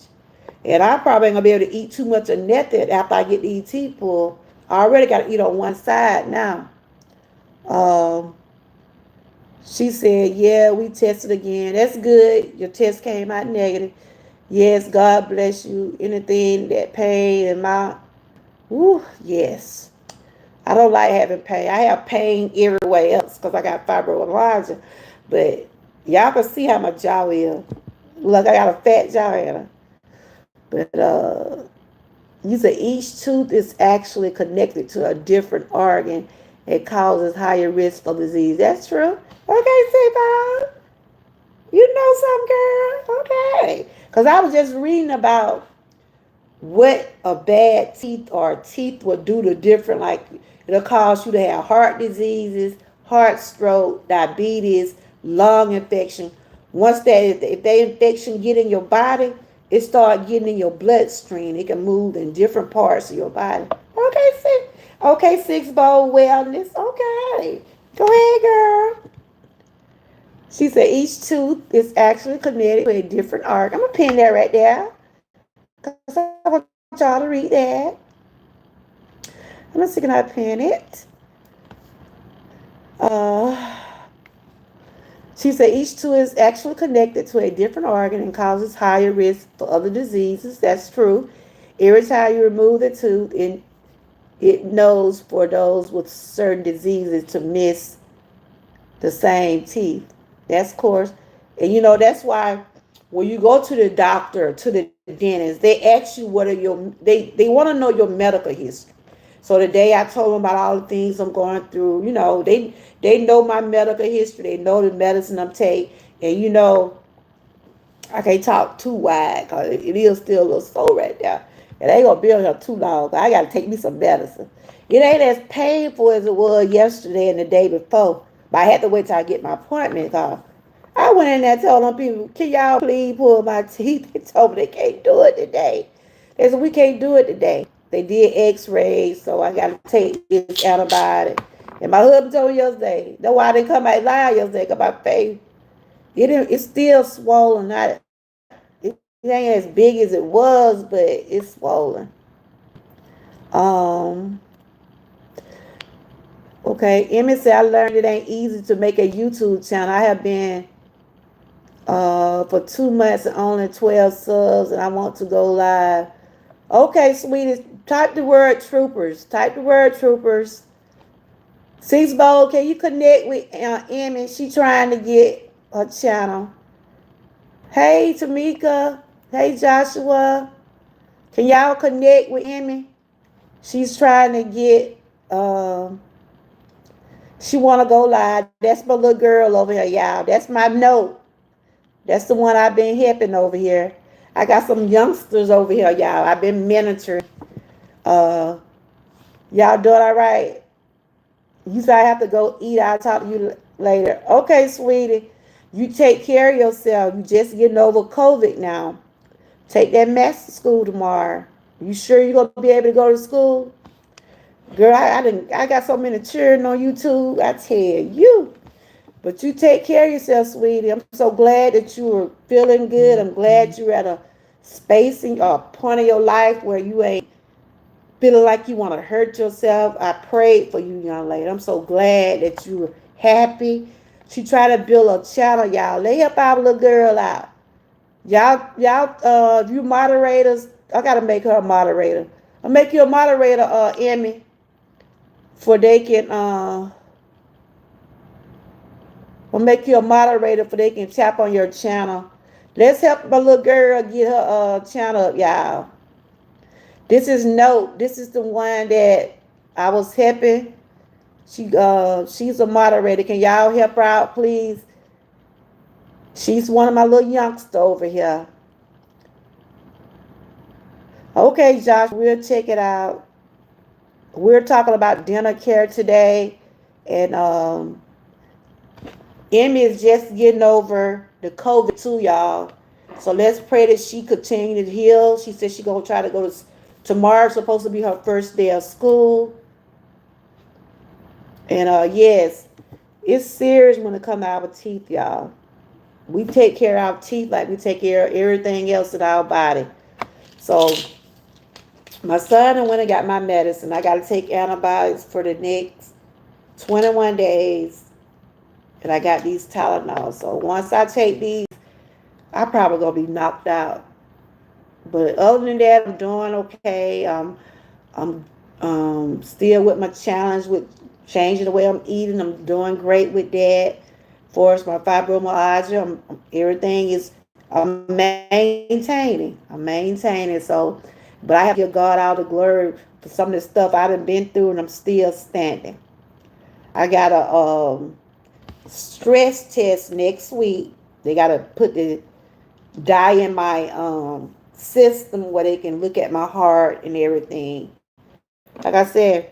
And I probably ain't gonna be able to eat too much of nothing after I get the ET pulled. I already got to eat on one side now. She said, yeah, we tested again. That's good. Your test came out negative. Yes, God bless you. Anything that pain in my, yes. I don't like having pain. I have pain everywhere else because I got fibromyalgia. But y'all can see how my jaw is. Look, I got a fat jaw in it. But you said each tooth is actually connected to a different organ. It causes higher risk for disease. That's true. Okay, Bob. You know some girl. Okay. Because I was just reading about what a bad teeth or teeth will do to different, like it'll cause you to have heart diseases, heart stroke, diabetes, lung infection. Once that, if that infection get in your body, it start getting in your bloodstream. It can move in different parts of your body. Okay, six bowl wellness. Okay, go ahead, girl. She said each tooth is actually connected to a different arc. I'm gonna pin that right there because I want y'all to read that. I'm gonna see, can I pin it? Uh, she said each tooth is actually connected to a different organ and causes higher risk for other diseases. That's true. Every time you remove the tooth, it knows for those with certain diseases to miss the same teeth. That's course. And that's why when you go to the doctor, to the dentist, they ask you what are they want to know your medical history. So the day I told them about all the things I'm going through, they know my medical history. They know the medicine I'm taking. And I can't talk too wide because it is still a little sore right there. And they ain't gonna be on here too long. I gotta take me some medicine. It ain't as painful as it was yesterday and the day before. But I had to wait till I get my appointment because I went in there and told them people, can y'all please pull my teeth? They told me they can't do it today. They said, we can't do it today. They did x-rays, so I got to take this antibiotic. And my husband told me yesterday, that's why I didn't come out loud yesterday, because my face, it's still swollen. It ain't as big as it was, but it's swollen. Okay, Emmy said, I learned it ain't easy to make a YouTube channel. I have been for 2 months and only 12 subs, and I want to go live. Okay, sweetie, type the word troopers. Type the word troopers. Six Bowl, can you connect with Emmy? She trying to get her channel. Hey, Tamika. Hey, Joshua. Can y'all connect with Emmy? She's trying to get, she want to go live. That's my little girl over here, y'all. That's my note. That's the one I've been helping over here. I got some youngsters over here, y'all. I've been mentoring. Y'all doing all right? You say I have to go eat. I'll talk to you later. Okay, sweetie. You take care of yourself. You just getting over COVID now. Take that math to school tomorrow. You sure you're going to be able to go to school? Girl, I got so many children on YouTube. I tell you. But you take care of yourself, sweetie. I'm so glad that you are feeling good. I'm glad you're at a space in a point of your life where you ain't feeling like you want to hurt yourself. I prayed for you, young lady. I'm so glad that you were happy. She tried to build a channel, y'all. Let help our little girl out. Y'all, you moderators, I gotta make her a moderator. I'll make you a moderator, Emmy, for they can I'll make you a moderator for they can tap on your channel. Let's help my little girl get her channel up, y'all. This is Note. This is the one that I was helping. She's a moderator. Can y'all help her out, please? She's one of my little youngsters over here. Okay, Josh, we'll check it out. We're talking about dental care today, and Emmy is just getting over the COVID too, y'all. So let's pray that she continue to heal. She said she's gonna try to go to tomorrow's supposed to be her first day of school. And yes, it's serious when it comes to our teeth, y'all. We take care of our teeth like we take care of everything else in our body. So my son went and got my medicine. I got to take antibiotics for the next 21 days. And I got these Tylenol. So once I take these, I probably going to be knocked out. But other than that, I'm doing okay. I'm still with my challenge with changing the way I'm eating. I'm doing great with that. For my fibromyalgia, everything is I'm maintaining. I'm maintaining. So, but I have to give God all the glory for some of the stuff I done been through, and I'm still standing. I got a stress test next week. They got to put the dye in my system where they can look at my heart and everything. Like I said,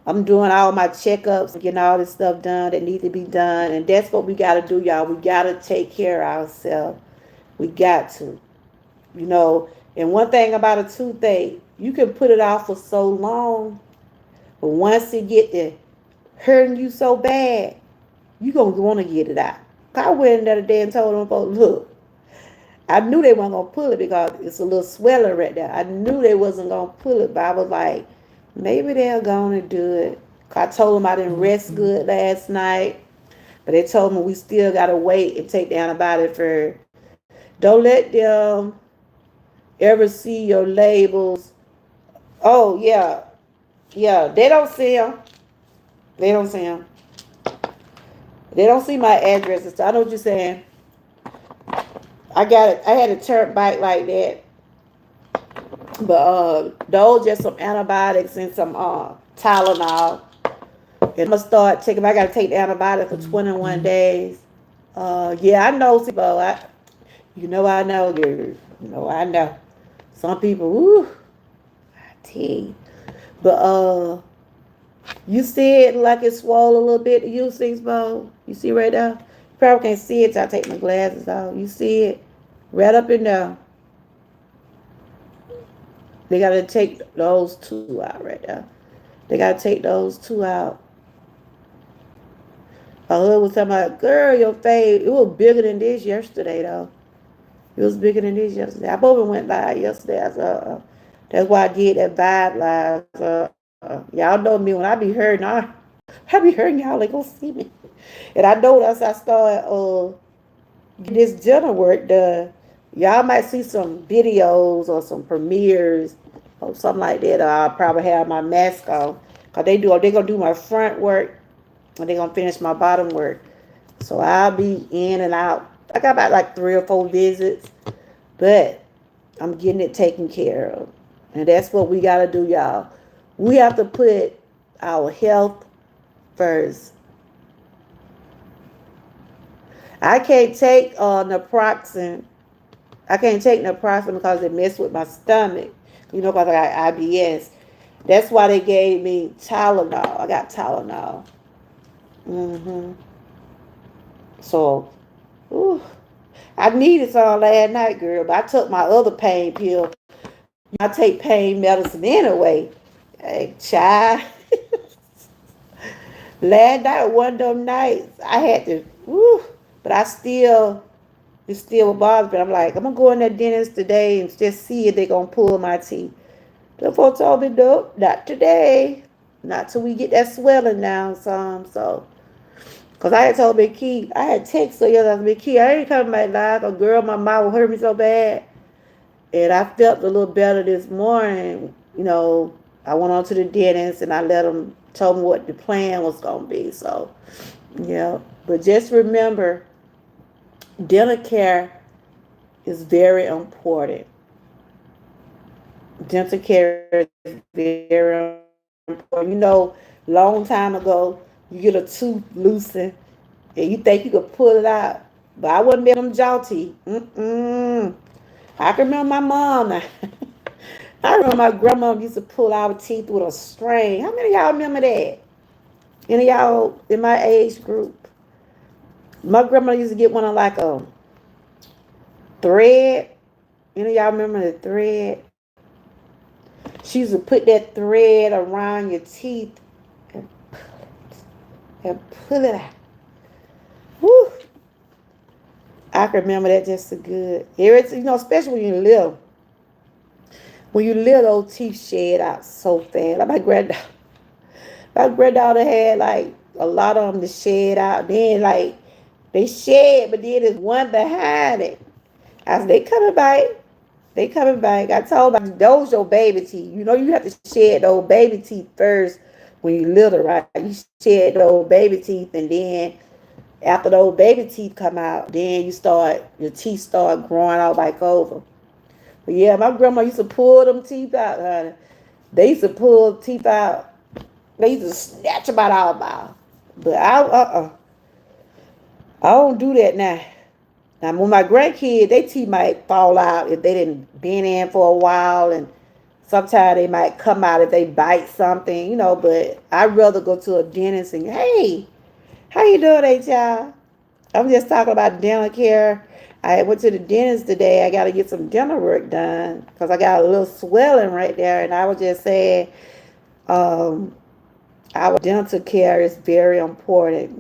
I'm doing all my checkups and getting all this stuff done that needs to be done. And that's what we got to do, y'all. We got to take care of ourselves. We got to. You know, and one thing about a toothache, you can put it off for so long, but once it get to hurting you so bad, you going to want to get it out. I went in the other day and told them, folks, look, I knew they weren't going to pull it because it's a little swelling right there. I knew they wasn't going to pull it, but I was like, maybe they're going to do it. I told them I didn't rest good last night, but they told me we still got to wait and take the antibiotic for. Don't let them ever see your labels. Oh, yeah. Yeah, they don't see them. They don't see them. They don't see my addresses. I know what you're saying. I had a turn bike like that. But those just some antibiotics and some Tylenol. And I'm gonna start taking. I gotta take the antibiotic for 21 days. Yeah, I know, Sibo. I know, girl. I know. Some people, woo, I tell you. But you see it like it's swollen a little bit. You see, Sibo? You see right there? You probably can't see it till I take my glasses off. You see it right up in there. They gotta take those two out right there. They gotta take those two out. I was talking about, girl, your face, it was bigger than this yesterday, though. It was bigger than this yesterday. I both went live yesterday. That's why I did that vibe live. Y'all know me when I be hurting. I be hurting y'all. They gonna see me. And I know as I start this dinner work done, y'all might see some videos or some premieres or something like that. I'll probably have my mask on. Cause they gonna do my front work and they gonna finish my bottom work. So I'll be in and out. I got about like 3 or 4 visits, but I'm getting it taken care of. And that's what we gotta do, y'all. We have to put our health first. I can't take naproxen. I can't take naproxen because it messed with my stomach. Because I got IBS. That's why they gave me Tylenol. I got Tylenol. So, I needed some last night, girl, but I took my other pain pill. I take pain medicine anyway. Hey, child. Last night, one of them nights, I had to, but it's still bothers me. I'm like, I'm going to go in that dentist today and just see if they're going to pull my teeth. The folks told me, nope, not today. Not till we get that swelling down some, so. Because I had told Big Key, I had texted her yesterday, Big Key, I ain't coming back live. A girl, my mouth hurt me so bad. And I felt a little better this morning. I went on to the dentist and I told me what the plan was going to be. So, yeah. But just remember, dental care is very important. Dental care is very important. Long time ago, you get a tooth loosened and you think you could pull it out. But I wasn't them jaw teeth. I can remember my mom. I remember my grandma used to pull our teeth with a string. How many of y'all remember that? Any of y'all in my age group? My grandma used to get one of like a thread. Any of y'all remember the thread? She used to put that thread around your teeth and pull it out. Woo! I can remember that just so good. Especially when you're little. When you're little, those teeth shed out so fast. Like my granddaughter had like a lot of them to shed out. Then like they shed, but then there's one behind it. I said, they coming back. They coming back. I told them, those your baby teeth. You have to shed those baby teeth first when you're little, right? You shed those baby teeth and then After those baby teeth come out, then your teeth start growing out back over. But yeah, my grandma used to pull them teeth out, honey. They used to pull teeth out. They used to snatch them out our mouth. But I don't do that now. Now, when my grandkids, they teeth might fall out if they didn't been in for a while, and sometimes they might come out if they bite something, But I'd rather go to a dentist and, hey, how you doing, child? I'm just talking about dental care. I went to the dentist today. I got to get some dental work done because I got a little swelling right there, and I was just saying, um, our dental care is very important.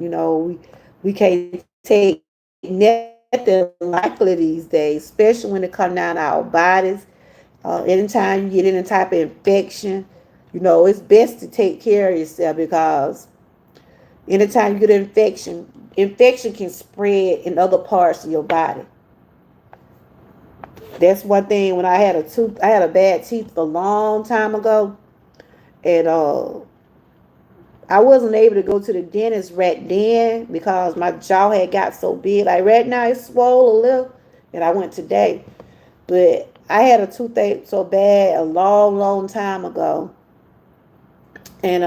We can't take nothing lightly these days, especially when it comes down to our bodies. Anytime you get any type of infection, it's best to take care of yourself because anytime you get an infection can spread in other parts of your body. That's one thing. When I had a bad tooth a long time ago, and I wasn't able to go to the dentist right then because my jaw had got so big. Like right now, it's swollen a little, and I went today. But I had a toothache so bad a long, long time ago, and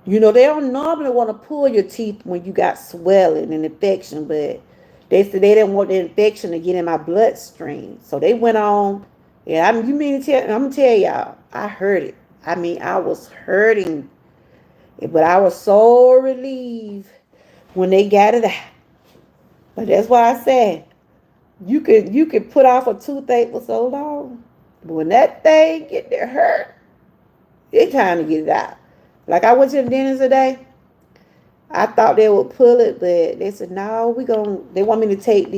they don't normally want to pull your teeth when you got swelling and infection, but they said they didn't want the infection to get in my bloodstream, so they went on. And you mean to tell? I'm gonna tell y'all, I heard it. I mean, I was hurting. But I was so relieved when they got it out. But that's why I said you could put off a toothache for so long. But when that thing get there hurt, it's time to get it out. Like I went to the dentist today. I thought they would pull it, but they said no. They want me to take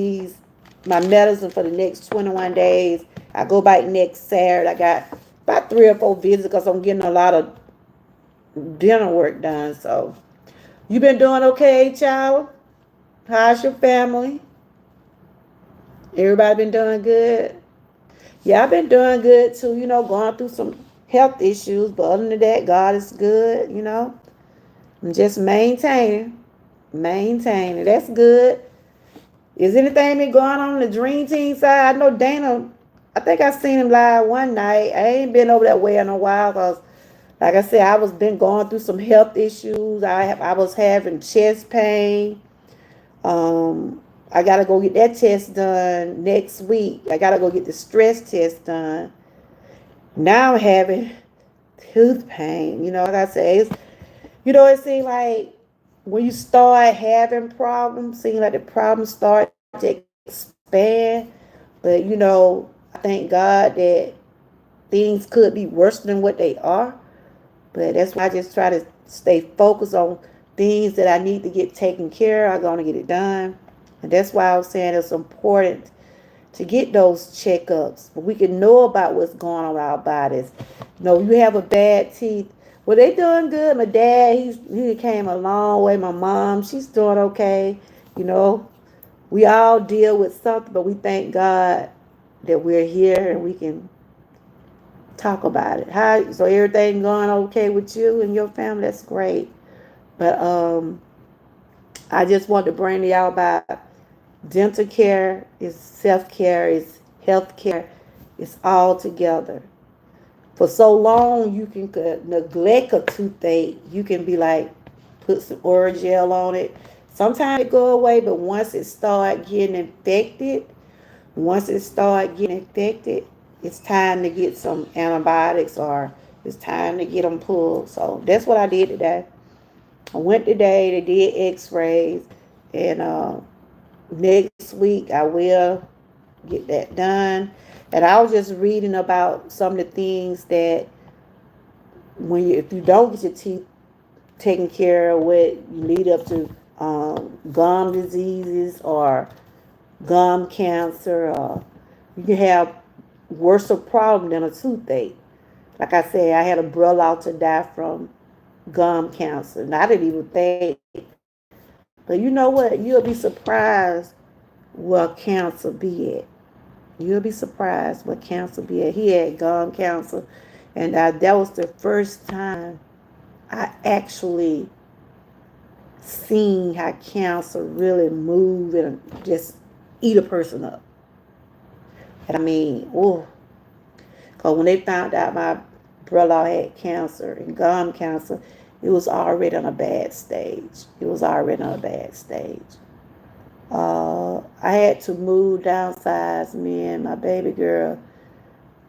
my medicine for the next 21 days. I go back next Saturday. I got about 3 or 4 visits because I'm getting a lot of dental work done. So you been doing okay, child? How's your family? Everybody been doing good? Yeah, I've been doing good too, going through some health issues, but other than that, God is good. I'm just maintaining. Maintaining. That's good. Is anything been going on the Dream Team side? I know Dana, I think I seen him live one night. I ain't been over that way in a while because, like I said, I was been going through some health issues. I was having chest pain. I gotta go get that test done next week. I gotta go get the stress test done. Now I'm having tooth pain. Like I say, it seems like when you start having problems, seems like the problems start to expand. But I thank God that things could be worse than what they are. But that's why I just try to stay focused on things that I need to get taken care of. I'm gonna get it done. And that's why I was saying it's important to get those checkups. We can know about what's going on with our bodies. You have a bad teeth. Well, they doing good. My dad, he came a long way. My mom, she's doing okay. You know, we all deal with something, but we thank God that we're here and we can talk about it. So everything going okay with you and your family? That's great. But I just want to bring to y'all about dental care is self-care, is health care, it's all together. For so long you can neglect a toothache. You can be like, put some oral gel on it. Sometimes it go away, but once it start getting infected, it's time to get some antibiotics or it's time to get them pulled. So that's what I did today. I went today, they did x-rays, and next week I will get that done. And I was just reading about some of the things that if you don't get your teeth taken care of, what you lead up to gum diseases or gum cancer, or you can have worse problem than a toothache. Like I said, I had a brother out to die from gum cancer, and I didn't even think. But you know what? You'll be surprised what cancer be at. You'll be surprised what cancer be at. He had gum cancer, and that was the first time I actually seen how cancer really move and just eat a person up. And I mean, oh, because when they found out my brother had cancer and gum cancer, it was already on a bad stage. It was already on a bad stage. I had to move downsize me and my baby girl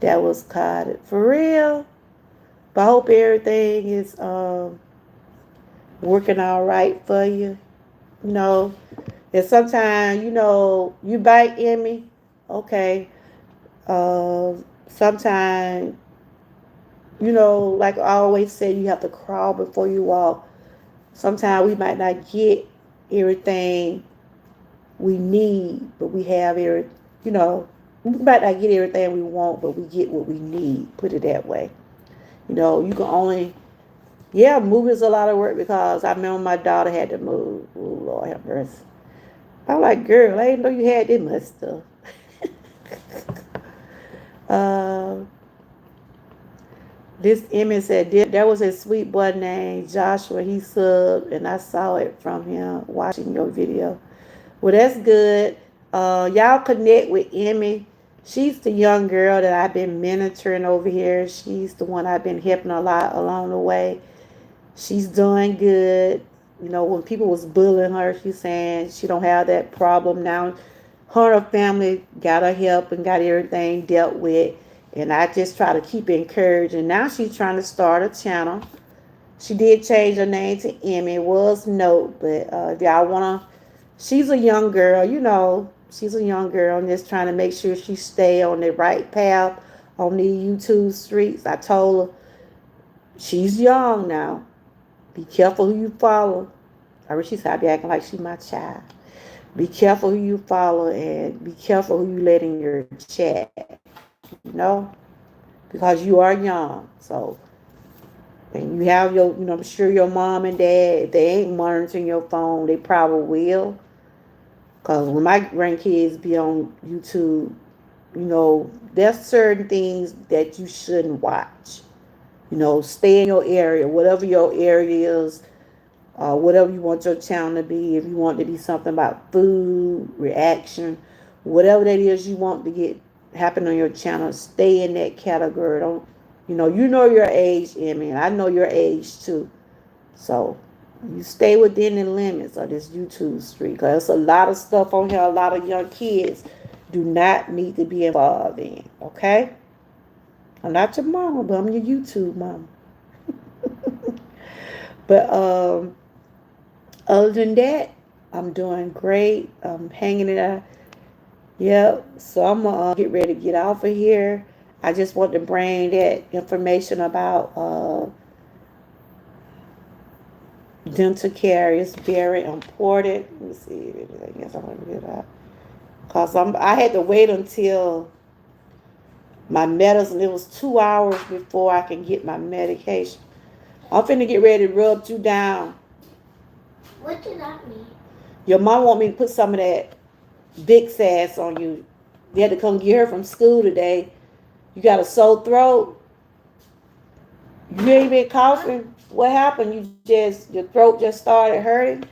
that was caught for real. But I hope everything is working all right for you. You know, and sometimes, you bite in me. Okay. Uh, sometimes, like I always say, you have to crawl before you walk. Sometimes we might not get everything we need, but we have you know, we might not get everything we want, but we get what we need. Put it that way. You can only, yeah, moving is a lot of work because I remember my daughter had to move. Oh, Lord have mercy. I'm like, girl, I didn't know you had this much stuff. uh, this image said there was a sweet boy named Joshua. He subbed, and I saw it from him watching your video. Well, that's good. Y'all connect with Emmy. She's the young girl that I've been mentoring over here. She's the one I've been helping a lot along the way. She's doing good. When people was bullying her, she's saying she don't have that problem now. Her and her family got her help and got everything dealt with. And I just try to keep encouraging. Now she's trying to start a channel. She did change her name to Emmy. It was Note, but if y'all wanna, she's a young girl. She's a young girl. I'm just trying to make sure she stay on the right path on these YouTube streets. I told her she's young now. Be careful who you follow. I wish she said I'd be acting like she my child. Be careful who you follow and be careful who you let in your chat. Because you are young. So, and you have I'm sure your mom and dad, if they ain't monitoring your phone, they probably will. Because when my grandkids be on YouTube, there's certain things that you shouldn't watch. Stay in your area, whatever your area is, whatever you want your channel to be. If you want to be something about food, reaction, whatever that is you want to get happen on your channel, stay in that category. Don't, you know your age, Emmy, and I know your age too. So you stay within the limits of this YouTube street, because there's a lot of stuff on here. A lot of young kids do not need to be involved in. Okay. I'm not your mama, but I'm your YouTube mama. But other than that, I'm doing great. I'm hanging it out. Yep. So I'm gonna get ready to get off of here. I just want to bring that information about dental care is very important. Let me see if anything else I want to get out. Cause I had to wait until my medicine. It was 2 hours before I can get my medication. I'm finna get ready to rub you down. What does that mean? Your mom want me to put some of that big sass on you. You had to come get her from school today. You got a sore throat. You ain't been coughing. What happened? Your throat just started hurting.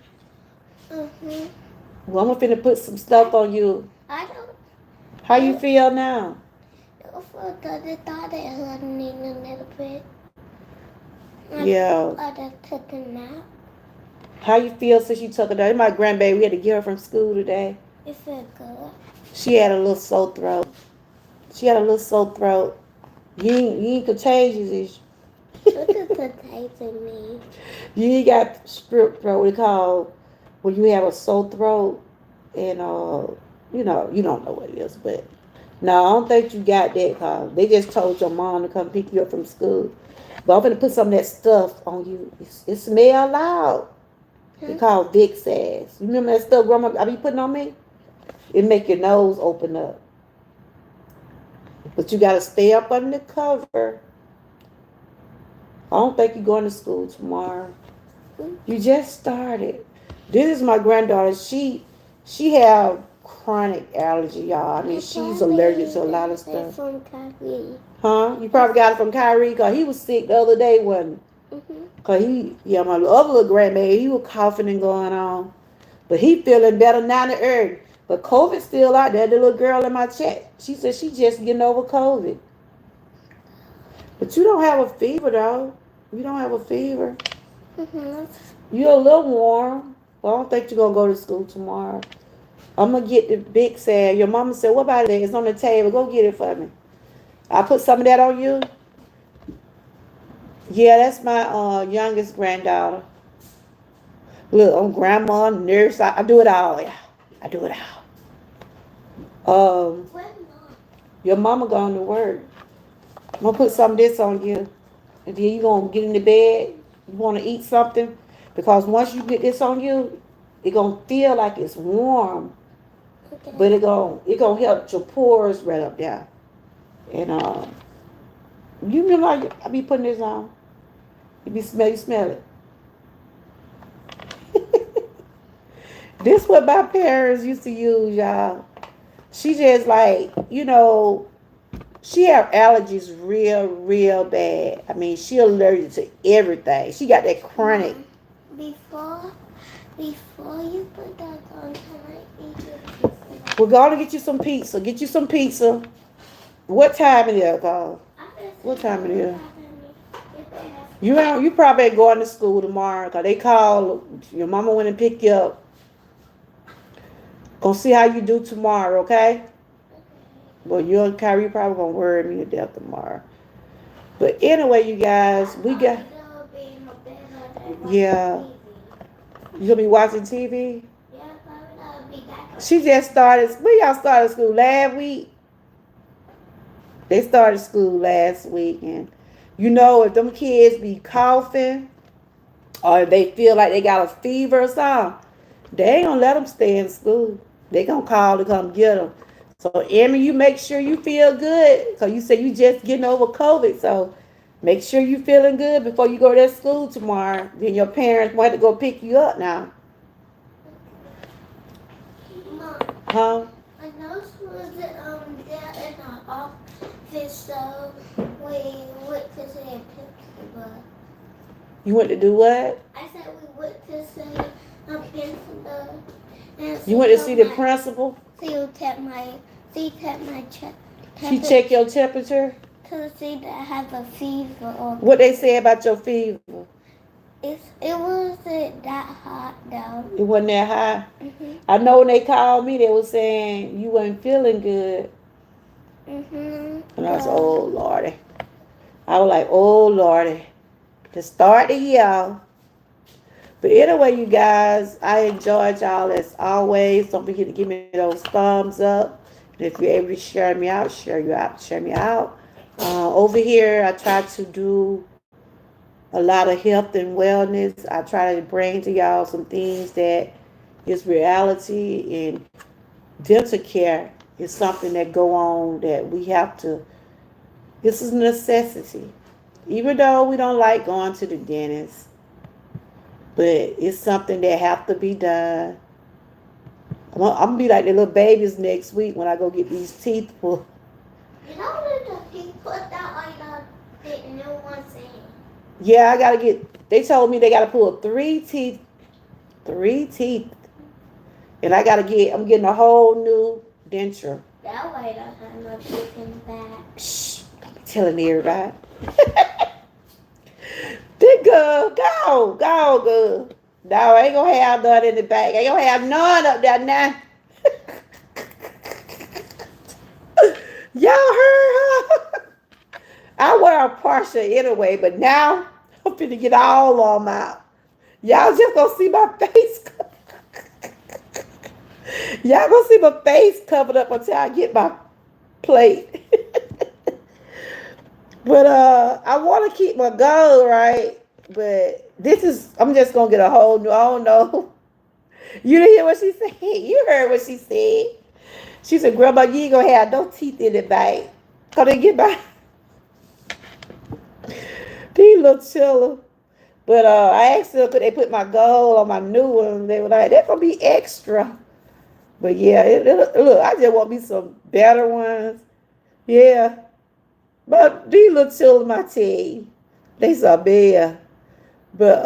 Well, I'm finna put some stuff on you. I don't. How you feel now? I thought it hurting a little bit. Yeah. I just took a nap. How you feel since you took a nap? My grandbaby, we had to get her from school today. It felt good. She had a little sore throat. You ain't contagious, is you? What does contagious mean? You ain't got strep throat. We call when you have a sore throat, and you don't know what it is, but no, I don't think you got that. Cause they just told your mom to come pick you up from school. But I'm gonna put some of that stuff on you. It smell loud. They call Vicks ass. You remember that stuff grandma I be putting on me? It make your nose open up. But you gotta stay up under the cover. I don't think you're going to school tomorrow. You just started. This is my granddaughter. She have chronic allergy, y'all. I mean, she's allergic to a lot of stuff. From Kyrie. Huh? You probably got it from Kyrie, because he was sick the other day, wasn't he? Cause my other little grandbaby, he was coughing and going on. But he feeling better now than early. But COVID still out there. The little girl in my chat, she said she just getting over COVID. But you don't have a fever though. You don't have a fever. You're a little warm. Well, I don't think you're gonna go to school tomorrow. I'm gonna get the big salve. Your mama said, "What about it? It's on the table. Go get it for me." I put some of that on you. Yeah, that's my youngest granddaughter. Look, I'm grandma, nurse. I do it all. Yeah, I do it all. Your mama going to work. I'm gonna put some of this on you, and then you gonna get in the bed. You wanna eat something, because once you get this on you, it gonna feel like it's warm, but it gonna help your pores right up there. And you remember I be putting this on. You smell it. This what my parents used to use, y'all. She just like, she have allergies real bad. I mean, she allergic to everything. She got that chronic. Before you put that on, can I eat your pizza? We're going to get you some pizza. Get you some pizza. What time it is, Carl? What time it is? You probably ain't going to school tomorrow, because they call, your mama went and pick you up. Gonna see how you do tomorrow, okay? Well, you and Kyrie probably gonna worry me to death tomorrow. But anyway, you guys, we got. Yeah. You gonna be watching TV? She just started. When y'all started school last week? They started school last week, and if them kids be coughing, or if they feel like they got a fever or something, they ain't gonna let them stay in school. They gonna call to come get them. So, Emmy, you make sure you feel good, because you said you just getting over COVID. So, make sure you feeling good before you go to school tomorrow. Then your parents want to go pick you up now. Mom, Huh? I know she was there in the office, so we went to say a principal. You went to do what? I said we went to say a principal. You went to see the principal? She checked my check. She checked your temperature? To see that I have a fever. Or What they say about your fever? it wasn't that hot though. It wasn't that high? I know when they called me, they were saying you weren't feeling good. And I was, oh, Lordy. I was like, oh, Lordy. To start the year. But anyway, you guys, I enjoyed y'all as always. Don't forget to give me those thumbs up. And if you're able to share me out, share me out. Over here, I try to do a lot of health and wellness. I try to bring to y'all some things that is reality, and dental care is something that go on that we have to. This is a necessity. Even though we don't like going to the dentist, but it's something that have to be done. I'm going to be like the little babies next week when I go get these teeth pulled. You know the teeth put that on no one saying. Yeah, I got to get, they told me they got to pull 3 teeth. 3 teeth. And I'm getting a whole new denture. That way I don't have no teeth in the back. Shh, don't be telling everybody. They good. Go, good. No, I ain't gonna have none in the back. I ain't gonna have none up there now. Y'all heard her? I wear a partial anyway, but now I'm finna get all of them out. Y'all just gonna see my face. Y'all gonna see my face covered up until I get my plate. But I want to keep my goal, right? But I'm just going to get a whole new, I don't know. You didn't hear what she said? You heard what she said. She said, Grandma, you ain't going to have no teeth in the bite. Because they get by. These little chiller. But I asked them, could they put my gold on my new one? They were like, that's going to be extra. But yeah, look, I just want me some better ones. Yeah. But these little children, I tell you, they so bad. But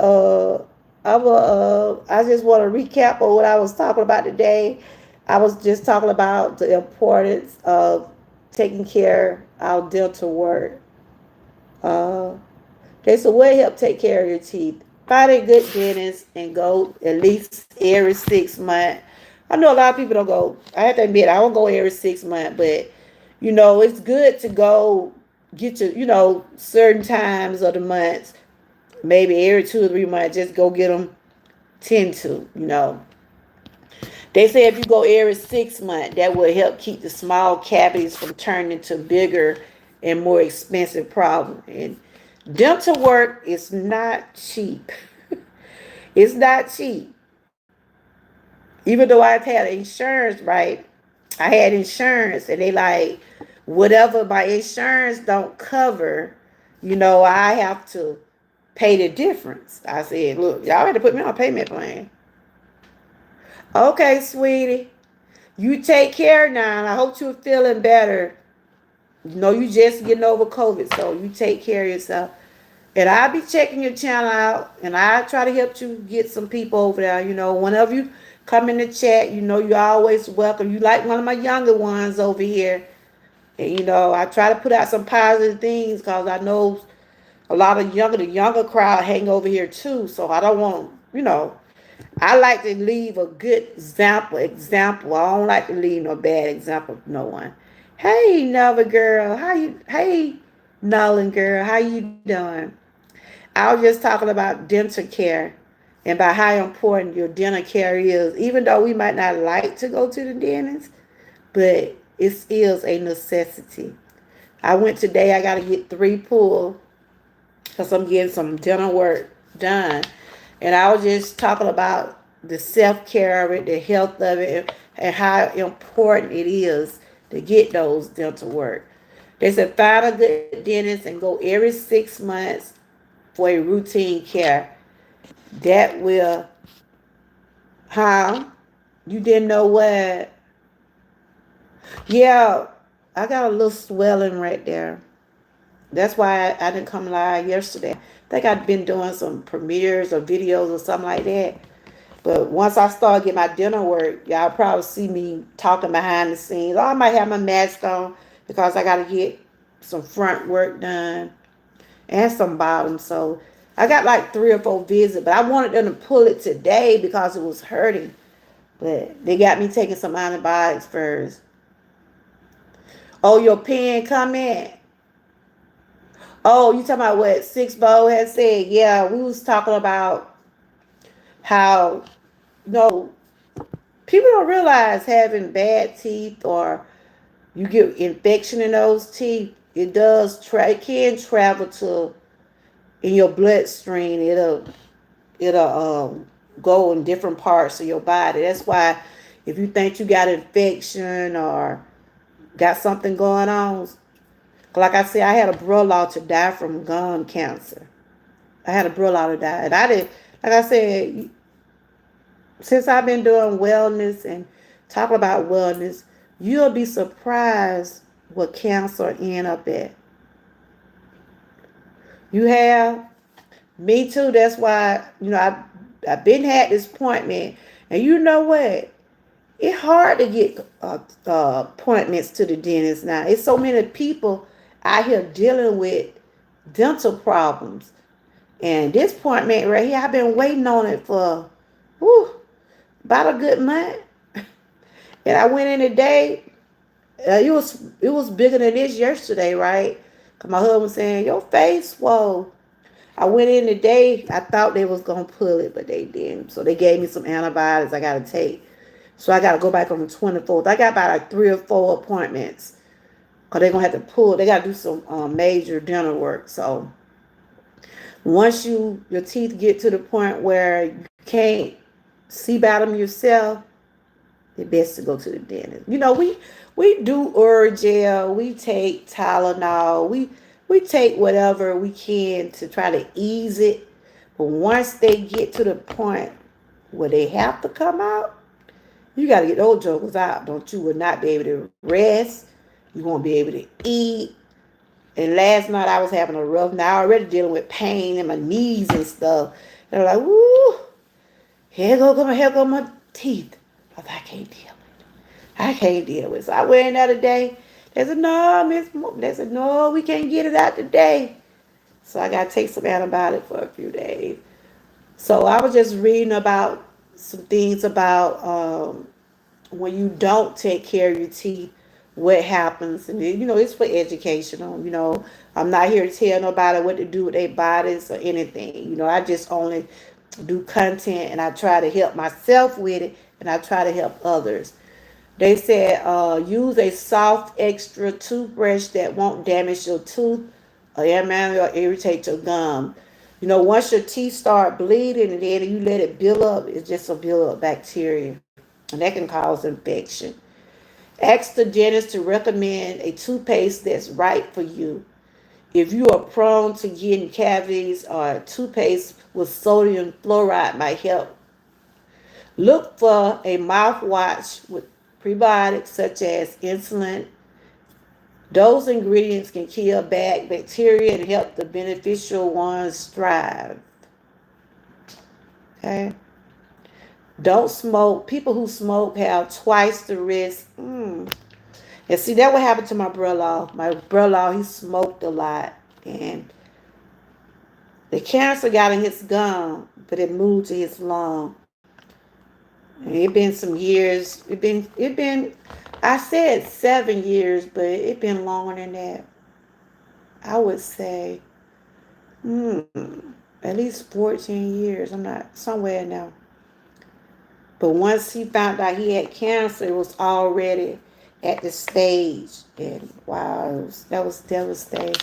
I just want to recap on what I was talking about today. I was just talking about the importance of taking care of our dental work. Uh, okay, so what help take care of your teeth? Find a good dentist and go at least every 6 months. I know a lot of people don't go. I have to admit, I don't go every 6 months, but it's good to go get your, certain times of the months, maybe every 2 or 3 months, just go get them tend to. They say if you go every 6 months, that will help keep the small cavities from turning into bigger and more expensive problems. And dental work is not cheap. It's not cheap. Even though I've had insurance, right? I had insurance, and they like, whatever my insurance don't cover, I have to pay the difference. I said, look, y'all had to put me on a payment plan. Okay, sweetie. You take care now. I hope you're feeling better. You just getting over COVID, so you take care of yourself. And I'll be checking your channel out, and I'll try to help you get some people over there. Whenever you come in the chat, you're always welcome. You like one of my younger ones over here. And, I try to put out some positive things because I know a lot of the younger crowd hang over here too. So I don't want, I like to leave a good example. I don't like to leave no bad example for no one. Hey, Nova girl, hey, Nolan girl, how you doing? I was just talking about dental care and about how important your dental care is, even though we might not like to go to the dentist, but it is a necessity. I went today, I got to get 3 pulled because I'm getting some dental work done. And I was just talking about the self care of it, the health of it, and how important it is to get those dental work. They said find a good dentist and go every 6 months for a routine care. That will, huh? You didn't know what? Yeah, I got a little swelling right there. That's why I didn't come live yesterday. I think I'd been doing some premieres or videos or something like that. But once I start getting my dinner work, y'all probably see me talking behind the scenes. Or I might have my mask on because I got to get some front work done and some bottom. So I got like 3 or 4 visits, but I wanted them to pull it today because it was hurting. But they got me taking some antibiotics first. Oh, your pen come in. Oh, you talking about what Six Bow had said? Yeah, we was talking about how people don't realize having bad teeth or you get infection in those teeth. It can travel to in your bloodstream. It'll go in different parts of your body. That's why if you think you got infection or got something going on, like I said, I had a brother to die from gum cancer. I had a brother to die, and I did. Like I said, since I've been doing wellness and talking about wellness, you'll be surprised what cancer end up at. You have me too. That's why I've been had this appointment, and you know what? It's hard to get appointments to the dentist now. It's so many people out here dealing with dental problems. And this appointment right here, I've been waiting on it for about a good month. And I went in today. It was bigger than this yesterday, right? Cause my husband was saying your face swole. I went in today. I thought they was gonna pull it, but they didn't. So they gave me some antibiotics I gotta take. So I gotta go back on the 24th. I got about like 3 or 4 appointments. Cause they're gonna have to pull. They gotta do some major dental work. So once your teeth get to the point where you can't see about them yourself, it's best to go to the dentist. We do Oragel, we take Tylenol, we take whatever we can to try to ease it. But once they get to the point where they have to come out, you got to get those jokers out. Don't you will not be able to rest. You won't be able to eat. And last night I was having a rough night, already dealing with pain in my knees and stuff. And I'm like, woo, here go my teeth. I was like, I can't deal with it. I can't deal with it. So I went in the other day. They said, no, Miss They said, no, we can't get it out today. So I got to take some antibiotic for a few days. So I was just reading about some things about when you don't take care of your teeth, what happens. And it's for educational. I'm not here to tell nobody what to do with their bodies or anything. I just only do content, and I try to help myself with it, and I try to help others. They said use a soft extra toothbrush that won't damage your tooth or irritate your gum. Once your teeth start bleeding and then you let it build up, it's just a build up bacteria, and that can cause infection. Ask the dentist to recommend a toothpaste that's right for you. If you are prone to getting cavities, or toothpaste with sodium fluoride might help. Look for a mouthwash with prebiotics such as insulin. Those ingredients can kill bad bacteria and help the beneficial ones thrive. Okay? Don't smoke. People who smoke have twice the risk. And see, that what happened to my brother-in-law. My brother-in-law, he smoked a lot. And the cancer got in his gum, but it moved to his lung. And it been some years. It been I said 7 years, but it been longer than that. I would say at least 14 years. I'm not somewhere now. But once he found out he had cancer, it was already at the stage. And wow, that was devastating.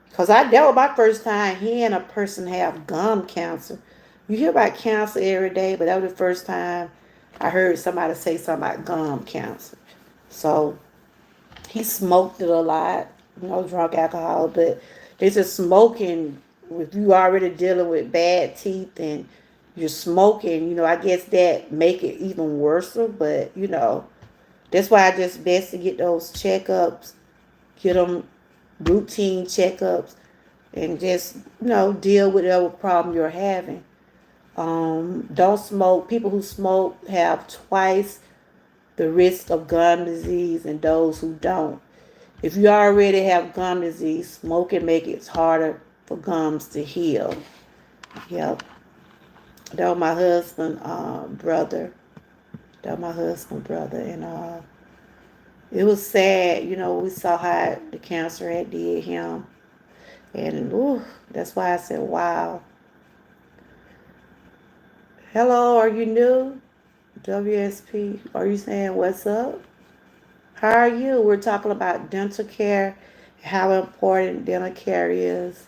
Because that was my first time hearing a person have gum cancer. You hear about cancer every day, but that was the first time I heard somebody say something about gum cancer. So he smoked it a lot, drunk alcohol, but it's just smoking. If you already dealing with bad teeth and you're smoking, I guess that make it even worse. But that's why I just best to get those checkups, get them routine checkups, and just deal with whatever problem you're having. Don't smoke. People who smoke have twice the risk of gum disease and those who don't. If you already have gum disease, smoking make it harder for gums to heal. Yep. That was my husband brother. That was my husband brother, and it was sad. We saw how the cancer had did him, and that's why I said, "Wow." Hello, are you new? WSP, are you saying what's up? How are you? We're talking about dental care, how important dental care is.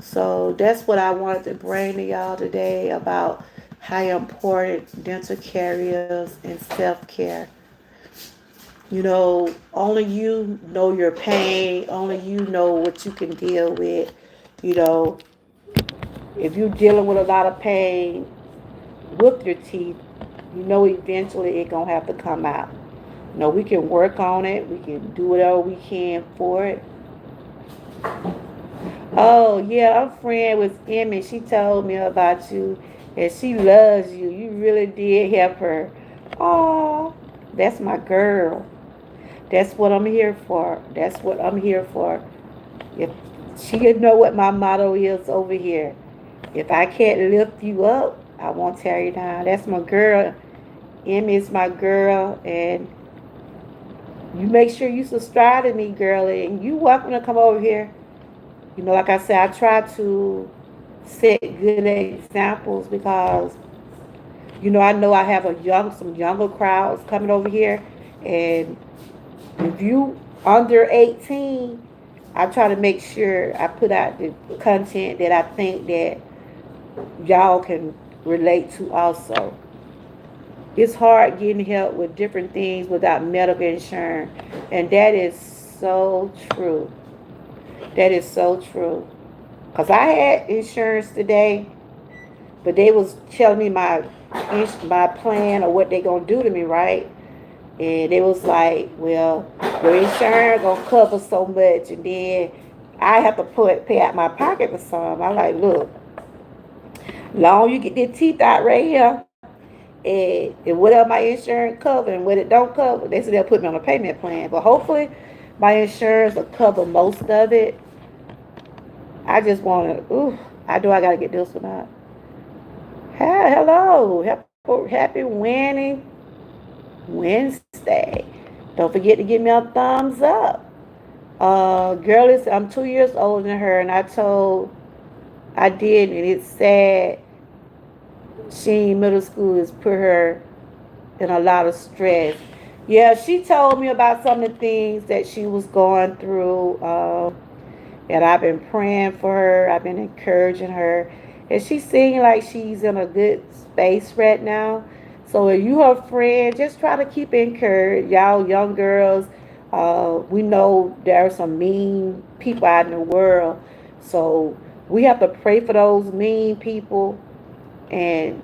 So that's what I wanted to bring to y'all today about how important dental care is and self-care. Only you know your pain. Only you know what you can deal with. You know, if you're dealing with a lot of pain with your teeth, eventually it's going to have to come out. We can work on it. We can do whatever we can for it. Oh, yeah, I'm friend with Emmy. She told me about you, and she loves you. You really did help her. Oh, that's my girl. That's what I'm here for. That's what I'm here for. If she didn't know what my motto is over here. If I can't lift you up, I won't tear you down. That's my girl. Emmy is my girl, and you make sure you subscribe to me, girlie, and you welcome to come over here. Like I said, I try to set good examples because, I know I have some younger crowds coming over here, and if you under 18, I try to make sure I put out the content that I think that y'all can relate to also. It's hard getting help with different things without medical insurance, and that is so true. That is so true. Cause I had insurance today, but they was telling me my plan or what they gonna do to me, right? And it was like, well, your insurance gonna cover so much, and then I have to pay out my pocket for some. I like, look, long you get their teeth out right here, and whatever my insurance cover and what it don't cover, they said they'll put me on a payment plan. But hopefully, my insurance will cover most of it. I just want to, I gotta get this one out. Hello, happy winning Wednesday. Don't forget to give me a thumbs up. Girl I'm 2 years older than her, and I did, and it's sad. She in middle school has put her in a lot of stress. Yeah, she told me about some of the things that she was going through, and I've been praying for her. I've been encouraging her, and she seems like she's in a good space right now. So if you her friend, just try to keep encouraged. Y'all young girls, we know there are some mean people out in the world, so we have to pray for those mean people, and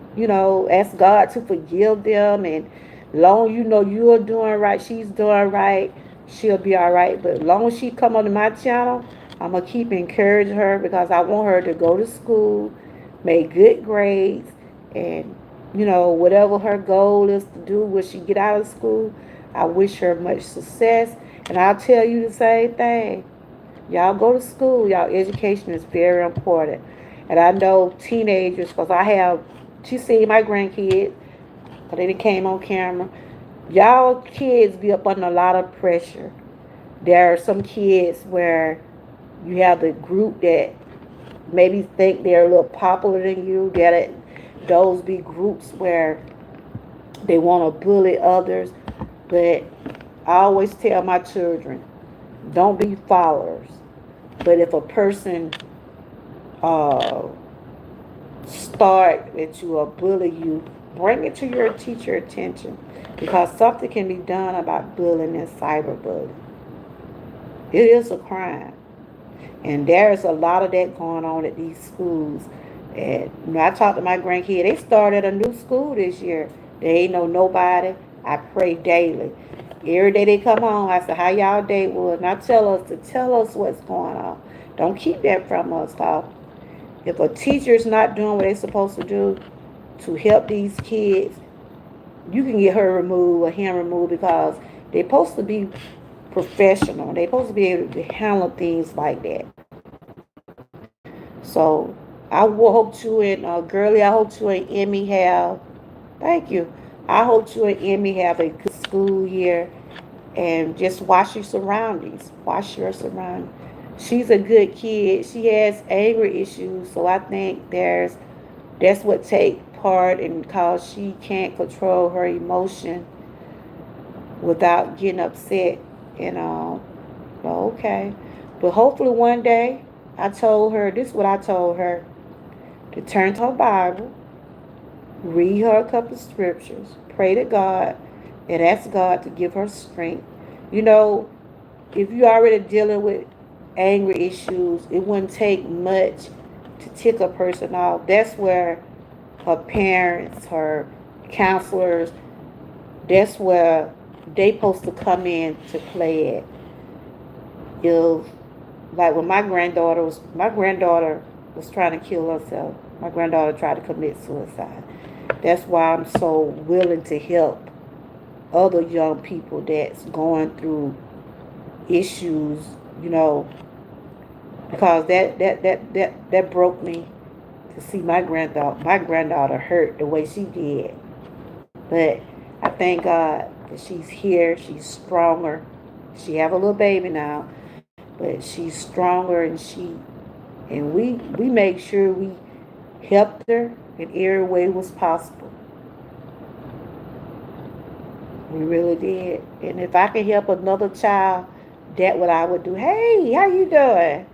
ask God to forgive them, and long you know you're doing right, she's doing right, she'll be all right. But long as she come onto my channel, I'm gonna keep encouraging her, because I want her to go to school, make good grades, and whatever her goal is to do when she get out of school, I wish her much success. And I'll tell you the same thing. Y'all go to school. Y'all education is very important. And I know teenagers, because she seen my grandkids, because they came on camera. Y'all kids be up under a lot of pressure. There are some kids where you have the group that maybe think they're a little popular than you. Those be groups where they want to bully others. But I always tell my children, don't be followers. But if a person uh, start at you or bully you, bring it to your teacher attention, because something can be done about bullying and cyberbullying. It is a crime, and there's a lot of that going on at these schools. And I talked to my grandkid. They started a new school this year. They ain't know nobody. I pray daily. Every day they come home, I say, how y'all day was? And I tell us what's going on. Don't keep that from us, cause if a teacher's not doing what they're supposed to do to help these kids, you can get her removed or him removed, because they're supposed to be professional. They're supposed to be able to handle things like that. So I hope you and Girly, I hope you and Emmy have, thank you. I hope you and Emmy have a good school year, and just watch your surroundings. Watch your surroundings. She's a good kid. She has anger issues, so I think that's what take part in, cause she can't control her emotion without getting upset. And well, okay, but hopefully one day, I told her this is what I told her, to turn to her Bible, read her a couple of scriptures, pray to God, and ask God to give her strength. You know, if you're already dealing with anger issues, it wouldn't take much to tick a person off. That's where her parents, her counselors, that's where they supposed to come in to play it. If, like when my granddaughter was trying to kill herself. My granddaughter tried to commit suicide. That's why I'm so willing to help other young people that's going through issues, you know, because that broke me to see my granddaughter hurt the way she did. But I thank God that she's here. She's stronger. She have a little baby now, but she's stronger, and we make sure we helped her in every way was possible. We really did. And if I can help another child, that what I would do. Hey, how you doing?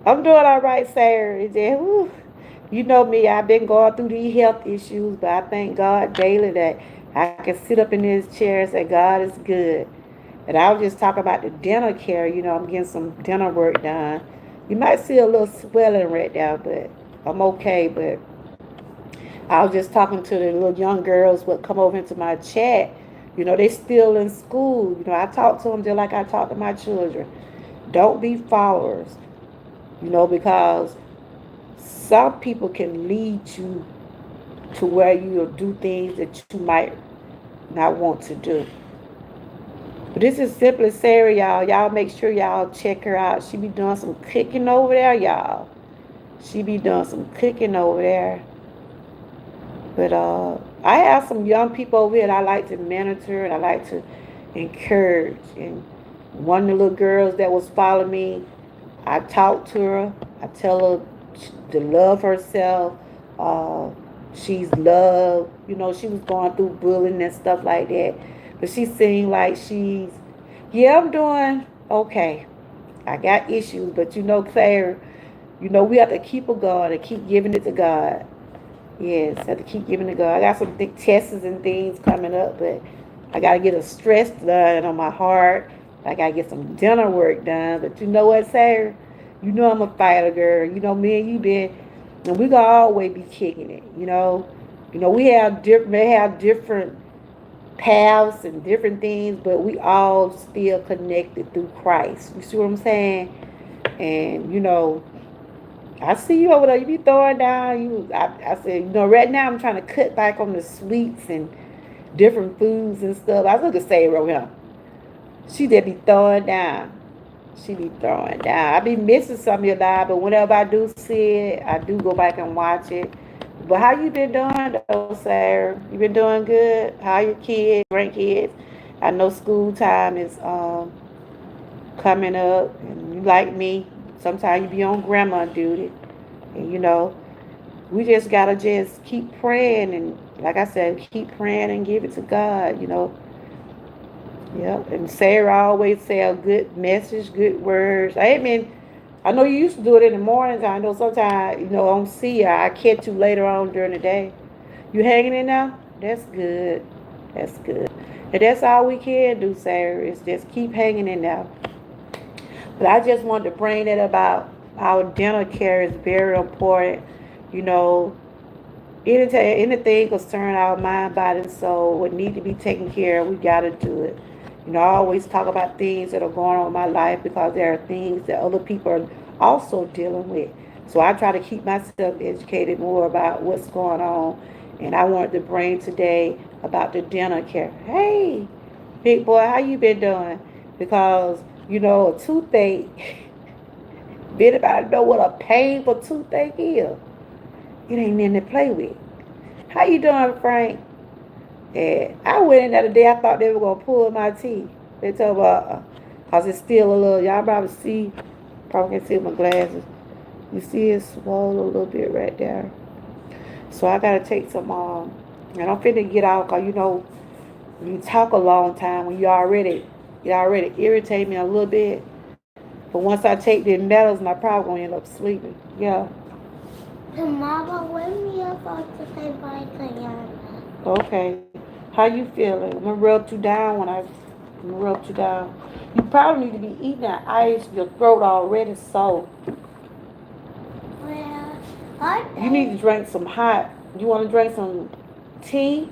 I'm doing all right, Sarah. You know me, I've been going through these health issues, but I thank God daily that I can sit up in this chair and say, God is good. And I was just talking about the dental care. I'm getting some dental work done. You might see a little swelling right now, but I'm okay. But I was just talking to the little young girls what come over into my chat. You know, they still in school. You know, I talk to them just like I talk to my children. Don't be followers, you know, because some people can lead you to where you'll do things that you might not want to do. But this is Simply Sarah, y'all. Y'all make sure y'all check her out. She be doing some cooking over there, y'all. She be doing some cooking over there. But I have some young people over here that I like to mentor and I like to encourage. And one of the little girls that was following me, I talk to her. I tell her to love herself. Uh, she's loved. You know, she was going through bullying and stuff like that. But she seemed like yeah, I'm doing okay. I got issues, but you know, Claire, you know, we have to keep it going and keep giving it to God. Yes, I have to keep giving it to God. I got some big tests and things coming up, but I got to get a stress done on my heart. I got to get some dinner work done. But you know what, Sarah? You know I'm a fighter, girl. You know me and you been, and we gonna always be kicking it. You know may have different paths and different things, but we all still connected through Christ. You see what I'm saying? And you know, I see you over there. You be throwing down. I said, you know, right now I'm trying to cut back on the sweets and different foods and stuff. I was gonna say right here. She just be throwing down. She be throwing down. I be missing some of your live, but whenever I do see it, I do go back and watch it. But how you been doing though, Sarah? You been doing good? How your kids, grandkids? I know school time is coming up, and you like me. Sometimes you be on grandma duty, and you know we just gotta just keep praying and like I said, keep praying and give it to God. You know, yep. And Sarah always say a good message, good words. I know you used to do it in the mornings. I know sometimes, you know, I don't see you. I catch you later on during the day. You hanging in now? That's good. That's good. And that's all we can do, Sarah, is just keep hanging in there. But I just wanted to bring that about our dental care is very important. You know, anything concern our mind, body, and soul would need to be taken care of. We got to do it. You know, I always talk about things that are going on in my life because there are things that other people are also dealing with. So I try to keep myself educated more about what's going on. And I wanted to bring today about the dental care. Hey, big boy, how you been doing? Because, you know, a toothache, anybody know what a painful toothache is? It ain't nothing to play with. How you doing, Frank? And I went in the other day, I thought they were going to pull my teeth. They told me, because it's still a little, y'all probably can see my glasses. You see it's swollen a little bit right there. So I got to take some, and I'm finna get out because, you know, when you talk a long time, when you already irritate me a little bit. But once I take the medicine, I probably going to end up sleeping. Yeah. Mama, when we are going to say bye to Yana? Okay. How you feeling? I'm gonna rub you down I'm gonna rub you down. You probably need to be eating that ice. Your throat already so. Well, I You need to drink some hot. You want to drink some tea?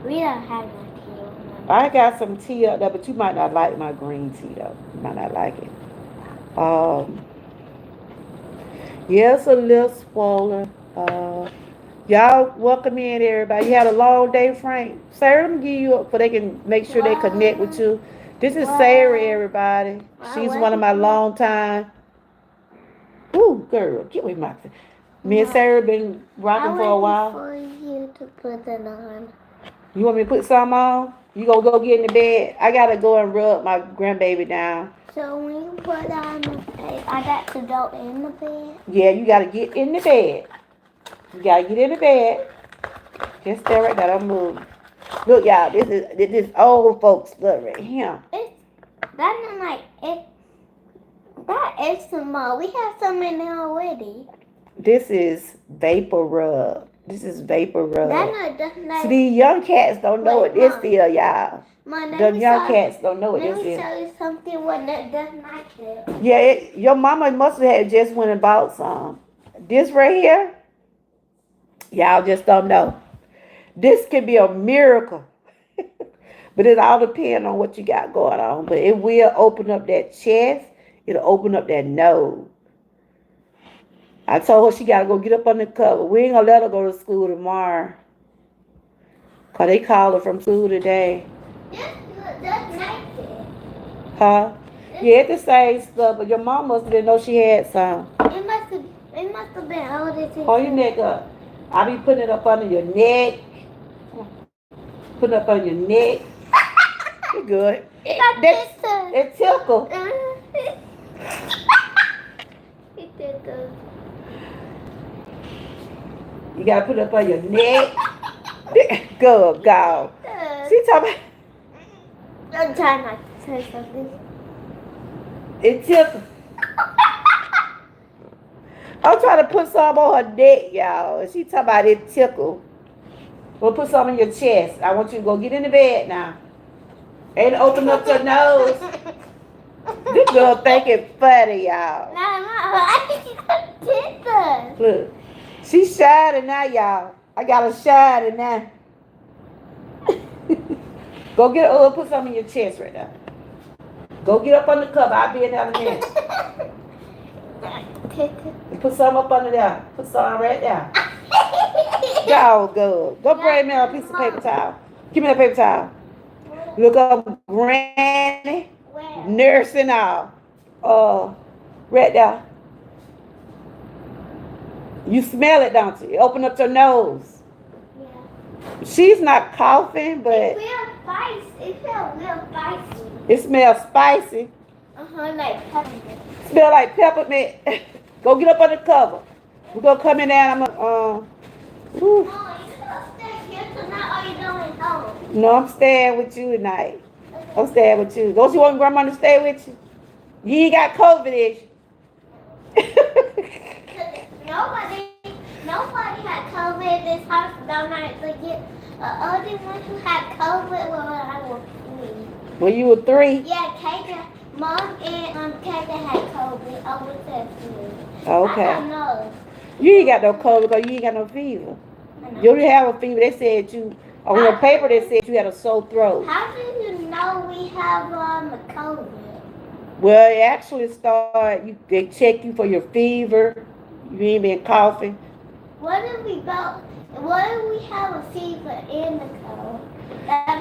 we don't have no tea. I got some tea up there, but you might not like my green tea though. You might not like it. Um, yeah, it's a little swollen. Y'all welcome in everybody. You had a long day, Frank. Sarah, let me give you up so they can make sure they connect with you. This is Sarah, everybody. She's one of my long time. Ooh, girl, get with my. Me and Sarah been rocking for a while. For you to put it on. You want me to put some on? You gonna go get in the bed? I gotta go and rub my grandbaby down. So when you put on the bed, I got to go in the bed? Yeah, you gotta get in the bed. You gotta get in the bed. Just stay right there. I'm moving. Look, y'all, this old folks look right here. That's not like it. That is small. We have some in there already. This is vapor rub. This is vapor rub. That's not. See, these young cats don't know what this is, y'all. The young cats don't know what this is. Let me tell you something what that does not do. Yeah, your mama must have just went and bought some. This right here, y'all just don't know. This could be a miracle. But it all depends on what you got going on. But it will open up that chest. It'll open up that nose. I told her she got to go get up on the cover. We ain't going to let her go to school tomorrow. Because they called her from school today. That's naked. Huh? Yeah, it's the same stuff. But your mom must have didn't know she had some. It must have been older too. Hold your neck up. I be putting it up under your neck. Putting it up under your neck. You're good. It tickle. It tickles. You gotta put it up on your neck. Good, go. She talking about I'm trying not to say something. it tickle. I'm trying to put some on her neck, y'all. And she talking about it tickle. We'll put some in your chest. I want you to go get in the bed now. And open up your nose. This girl think it funny, y'all. Look. She's shining now, y'all. I got her shining now. Go get put some in your chest right now. Go get up on the cover. I'll be in there in a minute. And put some up under there. Put some right there. Go, good. Go bring me a piece of paper towel. Give me that paper towel. Look up Granny, nursing out. Right there. You smell it, don't you? Open up your nose. Yeah. She's not coughing, but It feels spicy. It feels real spicy. it smells spicy. Like peppermint. Smell like peppermint. Go get up on the cover. We're gonna come in there and I'm gonna No, you gonna stay here tonight or you going home? No, I'm staying with you tonight. I'm staying with you. Don't you want grandma to stay with you? You ain't got COVID, is you? Nobody had COVID in this house. Don't I forget? The only one who had COVID was when I was 3. When you were 3? Yeah, Kata, Mom and Kata had COVID. I was at 3. Okay. I don't know. You ain't got no COVID because you ain't got no fever. You only have a fever. They said you, on your paper they said you had a sore throat. How do you know we have COVID? Well, it actually started, they check you for your fever. You ain't been coughing. What if we have a fever in the cold?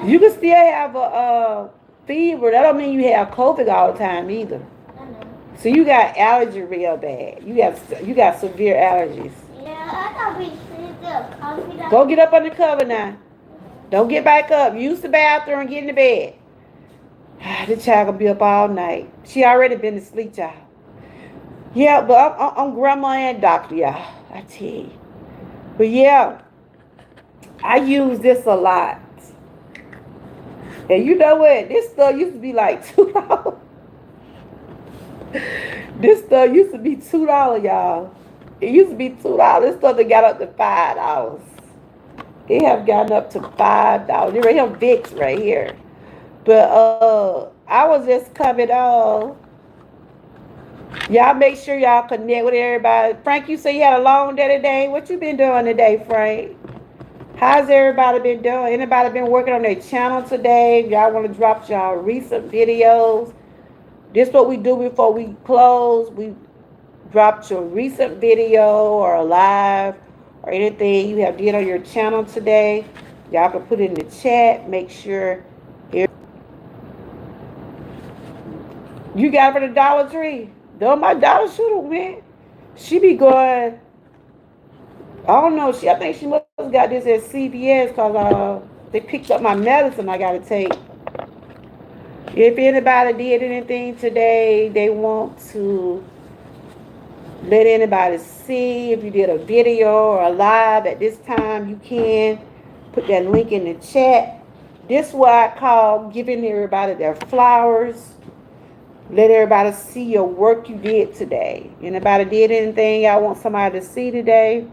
You can still have a fever. That don't mean you have COVID all the time either. I know. So you got allergy real bad. You got severe allergies. Yeah, I thought we should do coffee. Go get up on the cover now. Don't get back up. Use the bathroom and get in the bed. This child gonna be up all night. She already been to sleep, child. Yeah, but I'm grandma and doctor, y'all. I tell you. But yeah, I use this a lot. And you know what? This stuff used to be like $2. This stuff used to be $2, y'all. It used to be $2. This stuff that got up to $5. It have gotten up to $5. They right here, Vicks right here. But I was just coming on. Y'all make sure y'all connect with everybody. Frank, you say you had a long day today. What you been doing today, Frank? How's everybody been doing? Anybody been working on their channel today? Y'all want to drop y'all recent videos? This what we do before we close. We dropped your recent video or a live or anything you have did on your channel today. Y'all can put it in the chat. Make sure you got it for the Dollar Tree. Though my daughter should have went. She be going, I don't know. I think she must have got this at CVS because they picked up my medicine I got to take. If anybody did anything today, they want to let anybody see. If you did a video or a live at this time, you can put that link in the chat. This is what I call giving everybody their flowers. Let everybody see your work you did today. Anybody did anything y'all want somebody to see today?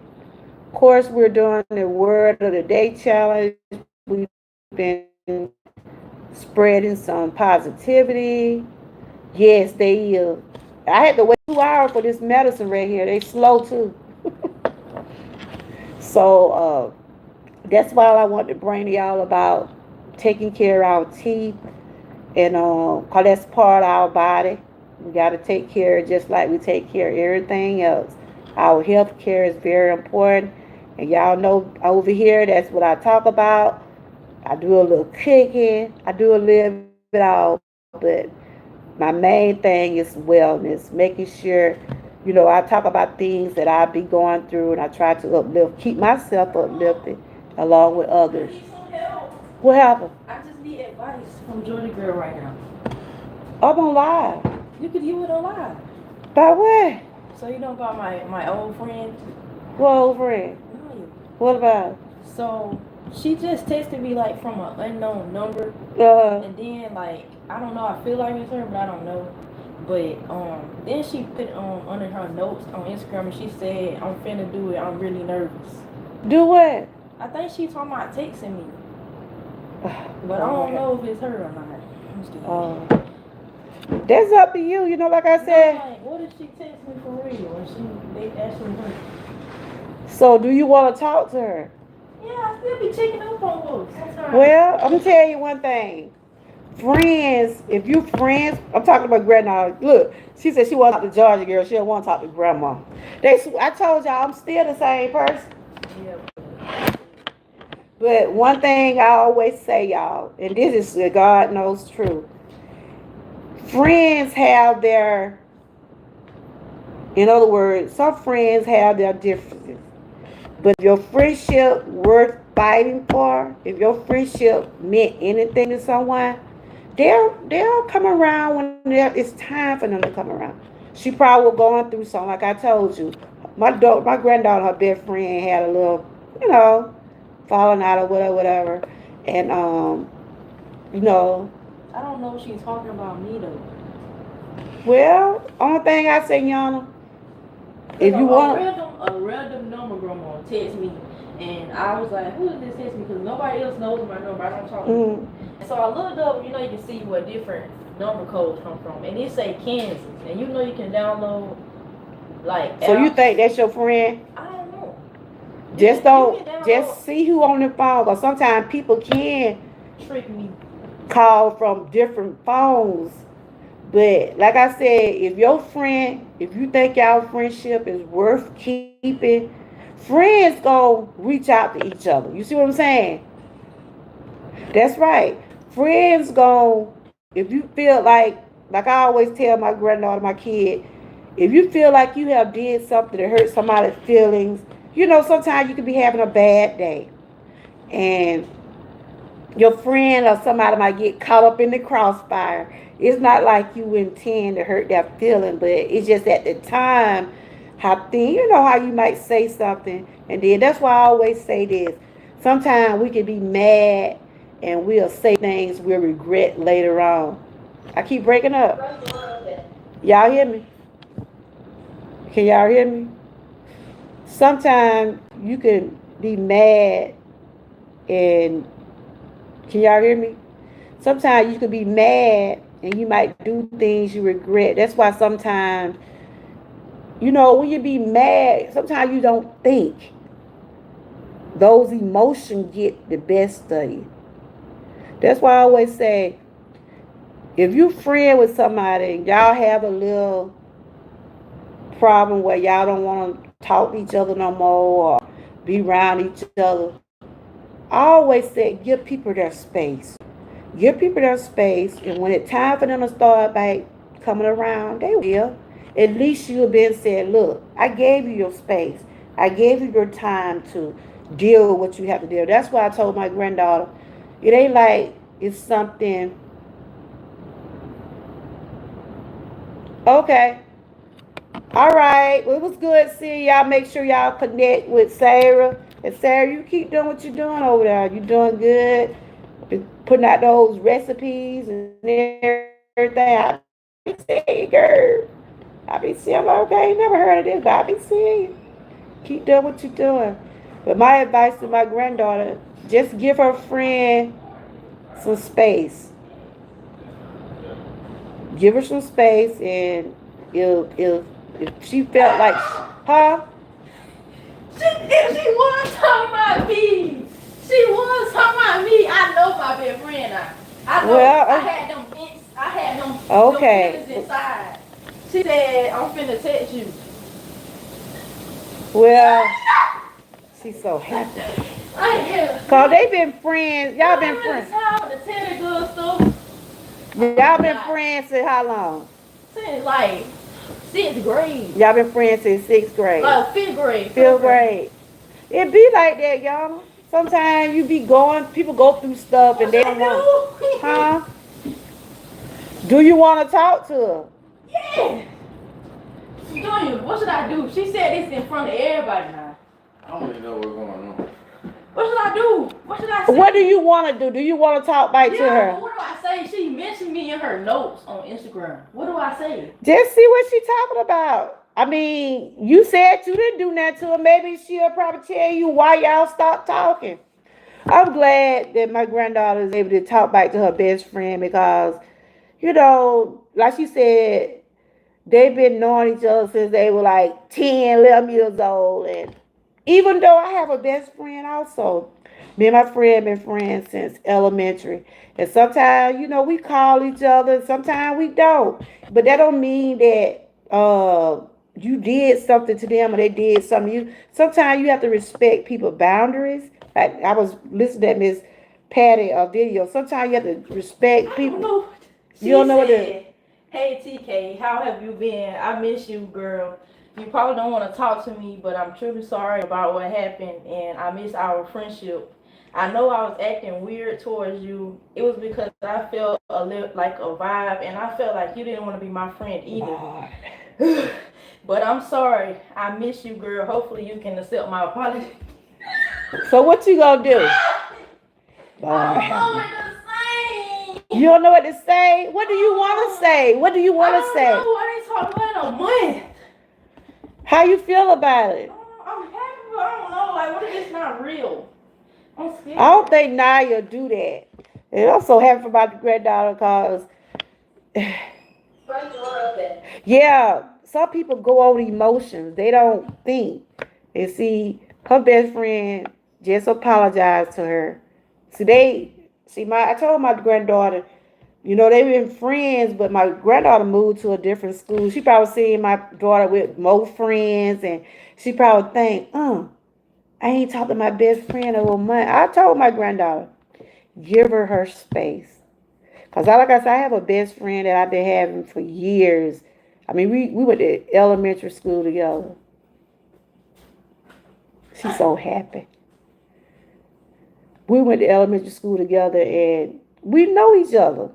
Of course, we're doing the Word of the Day challenge. We've been spreading some positivity. Yes, I had to wait 2 hours for this medicine right here. They slow too. So that's why I wanted to bring to y'all about taking care of our teeth, and cause that's part of our body. We got to take care just like we take care of everything else. Our health care is very important, and y'all know over here that's what I talk about. I do a little cooking, I do a little bit of it all, but my main thing is wellness, making sure, I talk about things that I be going through, and I try to uplift, keep myself uplifted along with I others. need some help. What happened? I just need advice from Jordan Girl right now. I'm on live. You could use it on live. By what? So you know about my old friend? What over it? No. What about? So she just texted me like from an unknown number, and then like I don't know. I feel like it's her, but I don't know. But then she put under her notes on Instagram, and she said, "I'm finna do it. I'm really nervous." Do what? I think she talking about texting me, but I don't know if it's her or not. I'm scared. That's up to you. Like I said. Like, what if she text me for real and they actually hurt? So, do you want to talk to her? Yeah, I still be checking up on her sometimes. Well, I'm gonna tell you one thing. Friends, if you friends, I'm talking about grandma. Look, she said she wants to talk to Georgia girl. She don't want to talk to grandma. I told y'all I'm still the same person. Yeah. But one thing I always say, y'all, and this is the God knows truth. Friends have their, in other words, some friends have their differences. But if your friendship worth fighting for, if your friendship meant anything to someone, they'll come around when it's time for them to come around. She probably was going through something, like I told you. My granddaughter, her best friend, had a little, falling out or whatever. And I don't know if she's talking about me though. well, only thing I say, Yana, if you want, a random number grandma text me, and I was like, who did this text me? Because nobody else knows my number. I don't talk to them. And so I looked up, you can see where different number codes come from, and it say Kansas, and you can download like. So you apps. think that's your friend? I don't know. Just see who on the phone, because sometimes people can trick me. Call from different phones. But like I said, if you think your friendship is worth keeping, friends go reach out to each other. You see what I'm saying? That's right. Friends go, if you feel like I always tell my granddaughter, my kid, if you feel like you have did something to hurt somebody's feelings, sometimes you can be having a bad day. And your friend or somebody might get caught up in the crossfire. It's not like you intend to hurt that feeling, but it's just at the time how you might say something, and then that's why I always say this. Sometimes we can be mad and we'll say things we'll regret later on. I keep breaking up. Y'all hear me? Can y'all hear me? Sometimes you can be mad and can y'all hear me? Sometimes you can be mad and you might do things you regret. That's why sometimes, when you be mad, sometimes you don't think. Those emotions get the best of you. That's why I always say, if you friend with somebody and y'all have a little problem where y'all don't want to talk to each other no more or be around each other, I always say give people their space. Give people their space, and when it's time for them to start back coming around, they will. At least you've been said, look, I gave you your space. I gave you your time to deal with what you have to deal. That's why I told my granddaughter, it ain't like it's something. Okay. All right. Well, it was good seeing y'all. Make sure y'all connect with Sarah. And Sarah, you keep doing what you're doing over there. You're doing good. Putting out those recipes and everything. I be seeing, girl. I be seeing, I'm like, okay, never heard of this, but I be seeing you. Keep doing what you're doing. But my advice to my granddaughter, just give her friend some space. Give her some space, and if she felt like, huh? If she was talking about me, She was talking about me. I know my best friend now. I know. Well, I had them. okay. Them feelings inside. She said, "I'm finna text you." Well, she's so happy. I Cause they been friends. Y'all been friends. friends. The Teddy good stuff. Y'all been friends since how long? Since like 6th grade. Y'all been friends since 6th grade. Like 5th grade. 5th grade. It be like that, y'all. Sometimes you be going, people go through stuff and they don't want. Huh? Do you want to talk to her? Yeah. Junior, what should I do? She said this in front of everybody now. I don't even know what's going on. What should I do? What should I say? What do you want to do? Do you want to talk back to her? What do I say? She mentioned me in her notes on Instagram. What do I say? Just see what she talking about. I mean, you said you didn't do that to her. Maybe she'll probably tell you why y'all stopped talking. I'm glad that my granddaughter is able to talk back to her best friend because, you know, like she said, they've been knowing each other since they were like 10, 11 years old. And even though I have a best friend also, me and my friend been friends since elementary. And sometimes, you know, we call each other, sometimes we don't. But that don't mean that you did something to them or they did something to you. Sometimes you have to respect people's boundaries. Like I was listening to Miss Patty video. Sometimes you have to respect people. She You don't know what said, "Hey TK, how have you been? I miss you, girl. You probably don't want to talk to me, but I'm truly sorry about what happened, and I miss our friendship. I know I was acting weird towards you. It was because I felt a little like a vibe, and I felt like you didn't want to be my friend either. But I'm sorry. I miss you, girl. Hopefully you can accept my apology." So what you gonna do? I don't know what to say. You don't know what to say? What do you want to say? What do you want to say? I don't know. I ain't talked about in a month. How you feel about it? I'm happy, but I don't know. Like, what if it's not real? I'm scared. I don't think Naya do that. And I'm so happy about the granddaughter because, yeah, some people go over emotions. They don't think. And see, her best friend just apologized to her. I told my granddaughter, you know, they've been friends, but my granddaughter moved to a different school. She probably seen my daughter with more friends, and she probably think, I ain't talked to my best friend in a month. I told my granddaughter, give her space. Because like I said, I have a best friend that I've been having for years. I mean, we went to elementary school together. She's so happy. We went to elementary school together, and we know each other.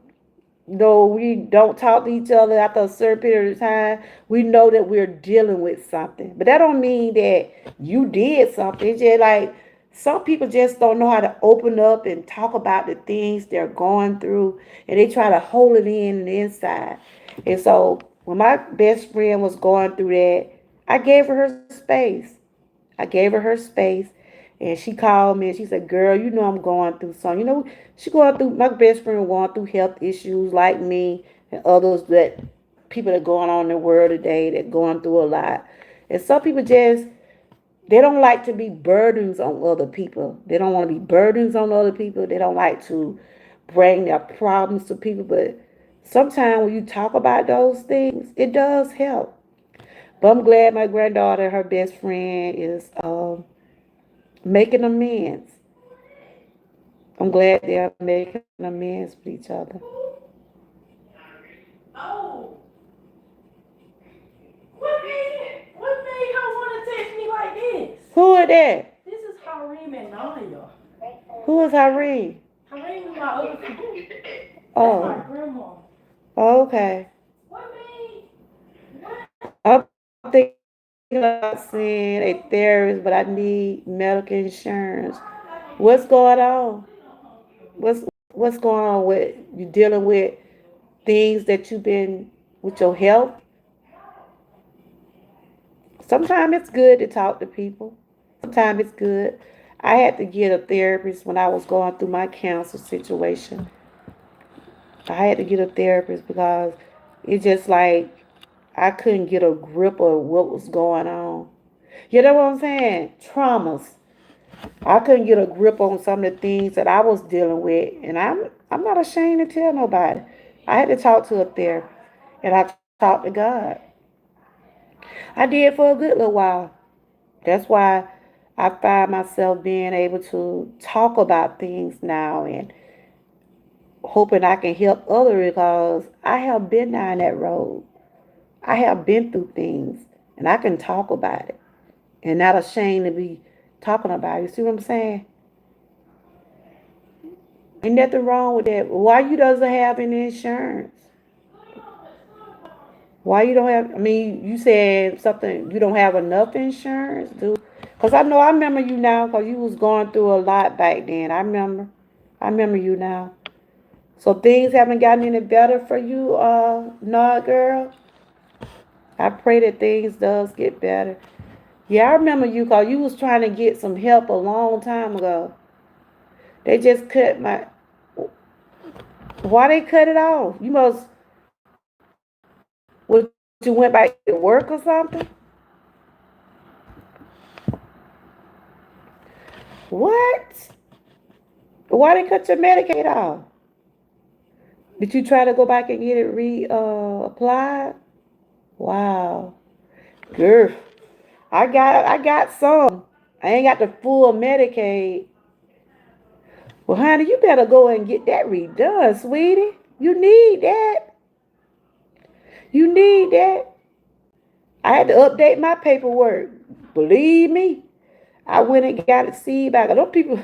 Though we don't talk to each other after a certain period of time, we know that we're dealing with something. But that don't mean that you did something. It's just like some people just don't know how to open up and talk about the things they're going through, and they try to hold it in the inside. And so when my best friend was going through that, I gave her space. I gave her space. And she called me and she said, girl, you know I'm going through something. You know, my best friend going through health issues like me and others that people that are going on in the world today that going through a lot. And some people just, they don't like to be burdens on other people. They don't want to be burdens on other people. They don't like to bring their problems to people. But sometimes when you talk about those things, it does help. But I'm glad my granddaughter, her best friend, is making amends. I'm glad they're making amends with each other. Oh. What made her want to text me like this? Who is that? This is Hareem and Naya. Who is Hareem? Hareem is my other friend. That's Oh. my grandma. Okay. What made? I'm thinking about seeing a therapist, but I need medical insurance. What's going on? What's going on with you dealing with things that you've been with your health? Sometimes it's good to talk to people. Sometimes it's good. I had to get a therapist when I was going through my cancer situation. I had to get a therapist because it's just like I couldn't get a grip of what was going on. You know what I'm saying? Traumas. I couldn't get a grip on some of the things that I was dealing with, and I'm not ashamed to tell nobody. I had to talk to a therapist, and I talked to God. I did for a good little while. That's why I find myself being able to talk about things now and hoping I can help others because I have been down that road. I have been through things, and I can talk about it and not ashamed to be talking about it. You see what I'm saying? Ain't nothing wrong with that. Why you doesn't have any insurance? Why you don't have? I mean, you said something. You don't have enough insurance, do? Cause I know I remember you now. Cause you was going through a lot back then. I remember. I remember you now. So things haven't gotten any better for you, Nod girl. I pray that things does get better. Yeah, I remember you. Cause you was trying to get some help a long time ago. They just cut my. Why they cut it off? You must. Would you went back to work or something? What? Why they cut your Medicaid off? Did you try to go back and get it applied? Wow, girl, I got some. I ain't got the full Medicaid. Well, honey, you better go and get that redone, sweetie. You need that. You need that. I had to update my paperwork. Believe me, I went and got it see back. Those people,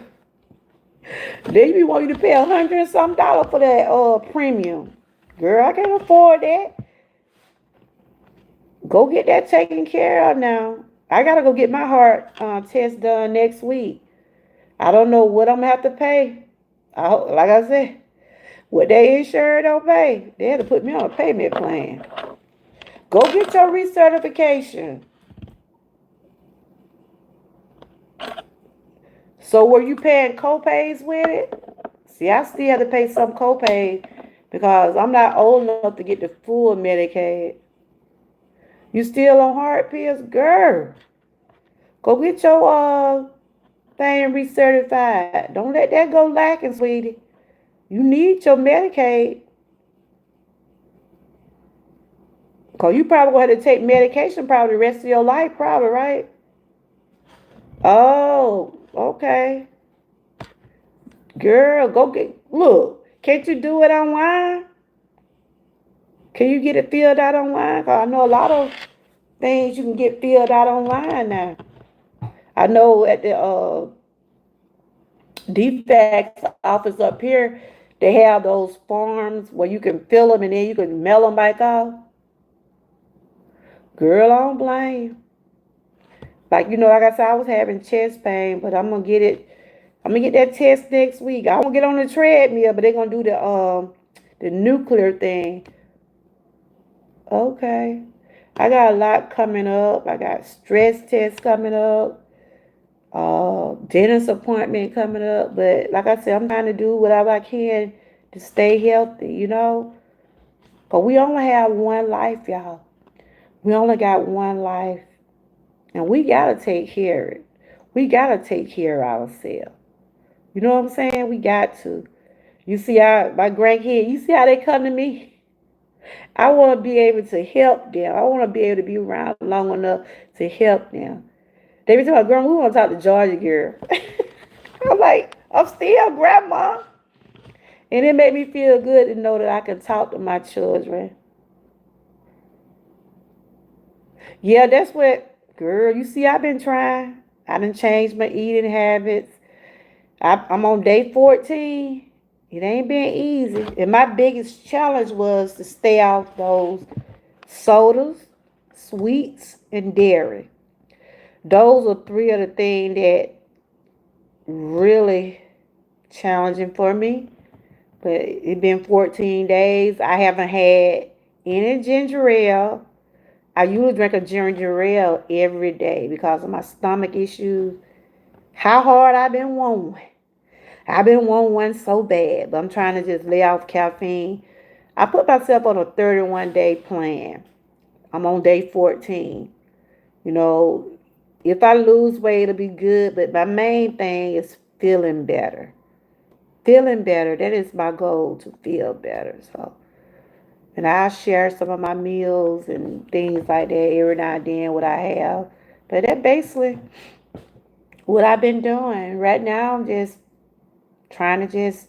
they be want you to pay $100 and some dollar for that premium. Girl, I can't afford that. Go get that taken care of now. I gotta go get my heart test done next week. I don't know what I'm gonna have to pay. Like I said, what they insured don't pay. They had to put me on a payment plan. Go get your recertification. So were you paying copays with it? See, I still have to pay some copay because I'm not old enough to get the full Medicaid. You still on heart pills? Girl, go get your thing recertified. Don't let that go lacking, sweetie. You need your Medicaid. Because you probably going to have to take medication probably the rest of your life, probably, right? Oh, okay. Girl, go get, look, can't you do it online? Can you get it filled out online? Because I know a lot of things you can get filled out online now. I know at the DFACS office up here, they have those forms where you can fill them and then you can mail them back off. Girl, I don't blame. Like, like I said, I was having chest pain, but I'm gonna get it. I'm gonna get that test next week. I won't get on the treadmill, but they're gonna do the nuclear thing. Okay. I got a lot coming up. I got stress tests coming up, dentist appointment coming up. But like I said, I'm trying to do whatever I can to stay healthy. But we only have one life, y'all. We only got one life. And we gotta take care of it. We gotta take care of ourselves. You know what I'm saying? We got to. You see how my grandkids, you see how they come to me? I want to be able to help them. I want to be able to be around long enough to help them. They be talking, girl, we want to talk to Georgia girl. I'm like, I'm still grandma. And it made me feel good to know that I can talk to my children. Yeah, that's what, girl, you see, I've been trying. I done changed my eating habits. I'm on day 14. It ain't been easy. And my biggest challenge was to stay off those sodas, sweets, and dairy. Those are three of the things that really challenging for me. But it's been 14 days. I haven't had any ginger ale. I usually drink a ginger ale every day because of my stomach issues. How hard I've been wanting one. I've been wanting one so bad, but I'm trying to just lay off caffeine. I put myself on a 31-day plan. I'm on day 14. You know, If I lose weight, it'll be good. But my main thing is feeling better. Feeling better. That is my goal, to feel better. So, and I share some of my meals and things like that every now and then what I have. But that basically what I've been doing. Right now I'm just trying to just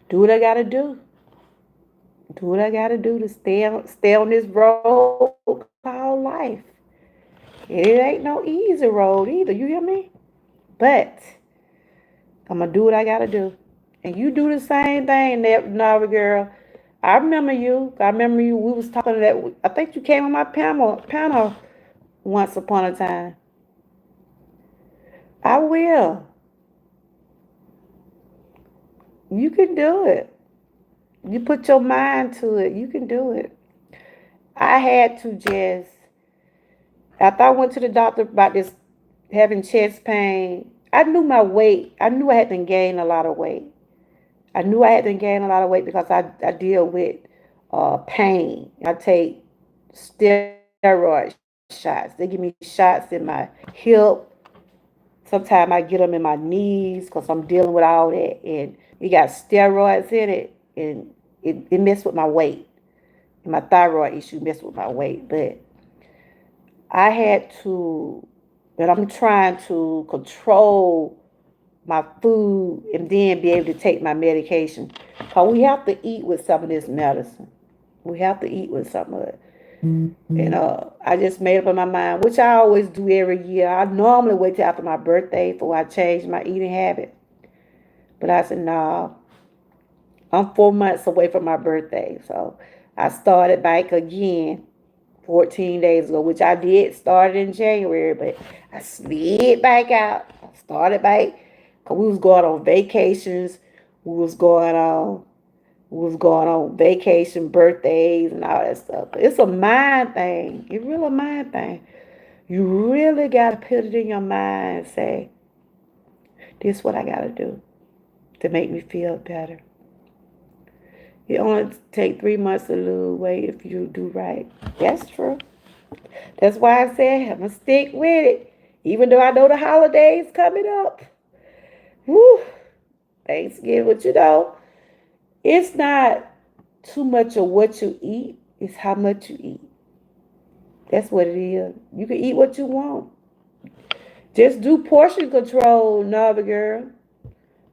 do what I gotta do. Do what I gotta do to stay on this road called life. It ain't no easy road either, you hear me? But I'm gonna do what I gotta do. And you do the same thing, that Nava girl. I remember you. I remember you. We was talking to that. I think you came on my panel once upon a time. I will. You can do it. You put your mind to it. You can do it. I had to just, after I went to the doctor about this having chest pain, I knew my weight. I knew I had to gain a lot of weight. I knew I had to gain a lot of weight because I deal with pain. I take steroid shots. They give me shots in my hip. Sometimes I get them in my knees because I'm dealing with all that. And it got steroids in it. And it messed with my weight. And my thyroid issue messed with my weight. But I had to, and I'm trying to control my food and then be able to take my medication. Because we have to eat with some of this medicine. We have to eat with some of it. And I just made up in my mind, which I always do every year. I normally wait till after my birthday before I change my eating habit. But I said, no, I'm 4 months away from my birthday. So I started back again 14 days ago, which I did start in January, but I slid back out. I started back because we was going on vacations. We was going on vacation, birthdays, and all that stuff. But it's a mind thing. It's really a mind thing. You really got to put it in your mind and say, this is what I got to do to make me feel better. It only take 3 months to lose weight if you do right. That's true. That's why I said I'm going to stick with it. Even though I know the holidays coming up. Woo! Thanksgiving, but it's not too much of what you eat. It's how much you eat. That's what it is. You can eat what you want. Just do portion control, Nava girl.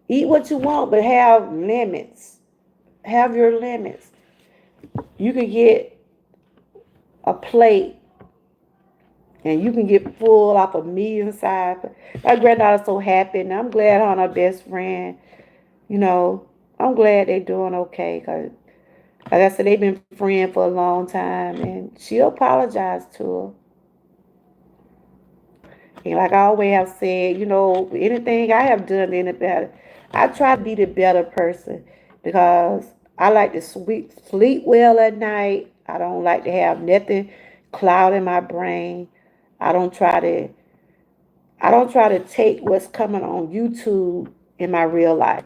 Eat what you want, but have limits. Have your limits. You can get a plate and you can get full off a medium size. My granddaughter's so happy, and I'm glad her and her best friend, I'm glad they're doing okay. Because, like I said, they've been friends for a long time, and she'll apologize to her. And like I always have said, anything I have done any better, I try to be the better person because I like to sleep well at night. I don't like to have nothing clouding my brain. I don't try to take what's coming on YouTube in my real life.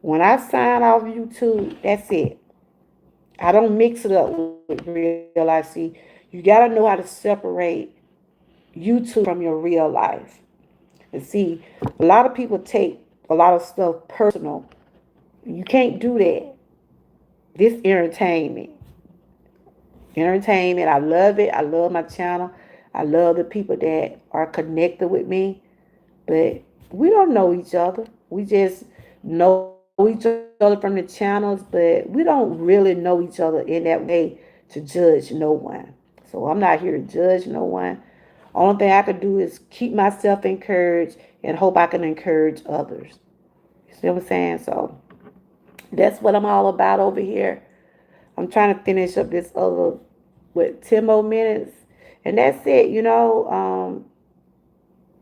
When I sign off YouTube, that's it. I don't mix it up with real life. See, you got to know how to separate YouTube from your real life. And see, a lot of people take a lot of stuff personal. You can't do that. This entertainment. Entertainment, I love it. I love my channel. I love the people that are connected with me. But we don't know each other. We just know each other from the channels, but we don't really know each other in that way to judge no one. So I'm not here to judge no one. Only thing I can do is keep myself encouraged and hope I can encourage others. You see what I'm saying? So that's what I'm all about over here. I'm trying to finish up this other, 10 more minutes. And that's it,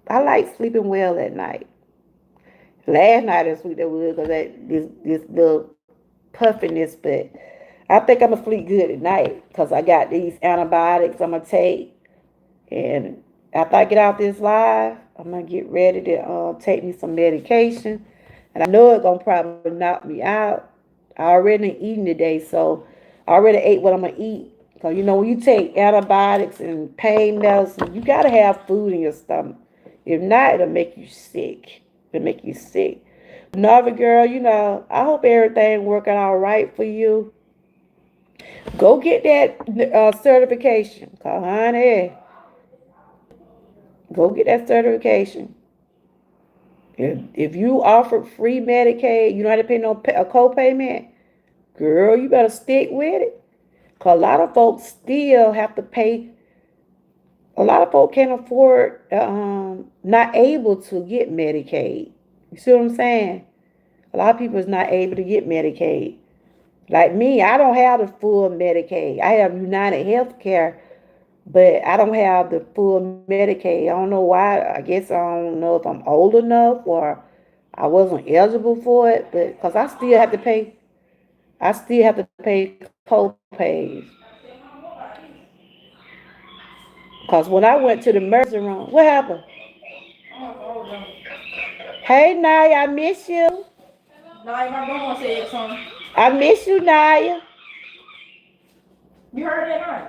I like sleeping well at night. Last night I sleep that was because this little puffiness, but I think I'm gonna sleep good at night because I got these antibiotics I'm gonna take, and after I get out this live, I'm gonna get ready to take me some medication, and I know it's gonna probably knock me out. I already eating today, so I already ate what I'm gonna eat. So when you take antibiotics and pain medicine, you gotta have food in your stomach. If not, it'll make you sick. It'll make you sick. Nava girl, I hope everything working all right for you. Go get that certification. Cause honey, go get that certification. If you offered free Medicaid, you don't have to pay a co-payment. Girl, you better stick with it. Cause a lot of folks still have to pay. A lot of folks can't afford, not able to get Medicaid. You see what I'm saying? A lot of people is not able to get Medicaid. Like me, I don't have the full Medicaid. I have United Healthcare, but I don't have the full Medicaid. I don't know why. I guess I don't know if I'm old enough or I wasn't eligible for it, but because I still have to pay. I still have to pay co-pays. Because when I went to the emergency room, what happened? Hey, Naya, I miss you. Naya, my grandma said something. I miss you, Naya. You heard that, Naya?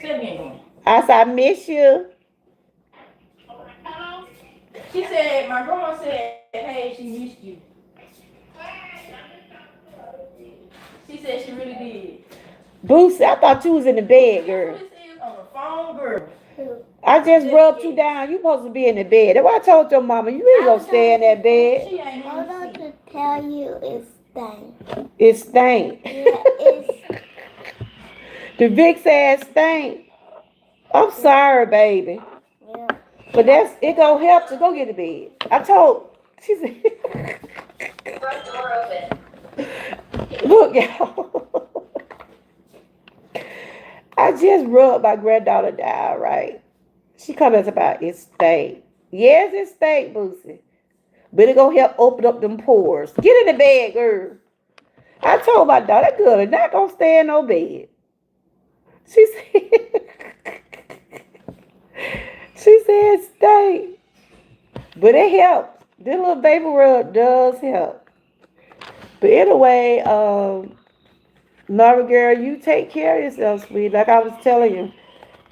Say it again. I said, I miss you. She said, my grandma said, hey, she missed you. She said she really did. Boosie, I thought you was in the bed, girl. This is on the phone, girl. I just rubbed you down. You supposed to be in the bed. That's why I told your mama, you ain't gonna stay in that bed. She ain't All I even can tell you is stank. It stank. Yeah, it's The Vicks ass stank. I'm sorry, baby. yeah. But it gonna help to go get to bed. I told, she said, front door open. look, y'all. I just rubbed my granddaughter down, right? She comments about it stank. Yes, it stank, Boosie. But it gonna help open up them pores. Get in the bed, girl. I told my daughter, that girl is not gonna stay in no bed. She said, she said it stank. But it helps. This little baby rub does help. But anyway, Nara girl, you take care of yourself, sweet. Like I was telling you,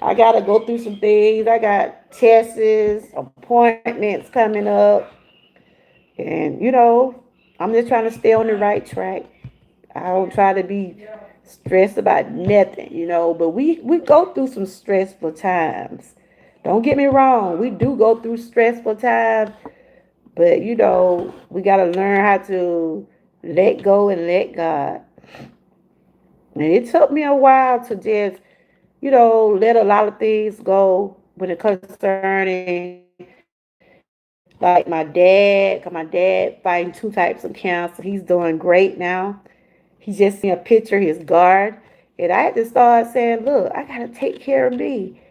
I gotta go through some things. I got tests, appointments coming up. And I'm just trying to stay on the right track. I don't try to be stressed about nothing, but we go through some stressful times. Don't get me wrong, we do go through stressful times, but we gotta learn how to let go and let God. And it took me a while to just, let a lot of things go when it concerning like my dad, cause my dad fighting 2 types of cancer. He's doing great now. He just sent a picture of his guard. And I had to start saying, look, I gotta take care of me.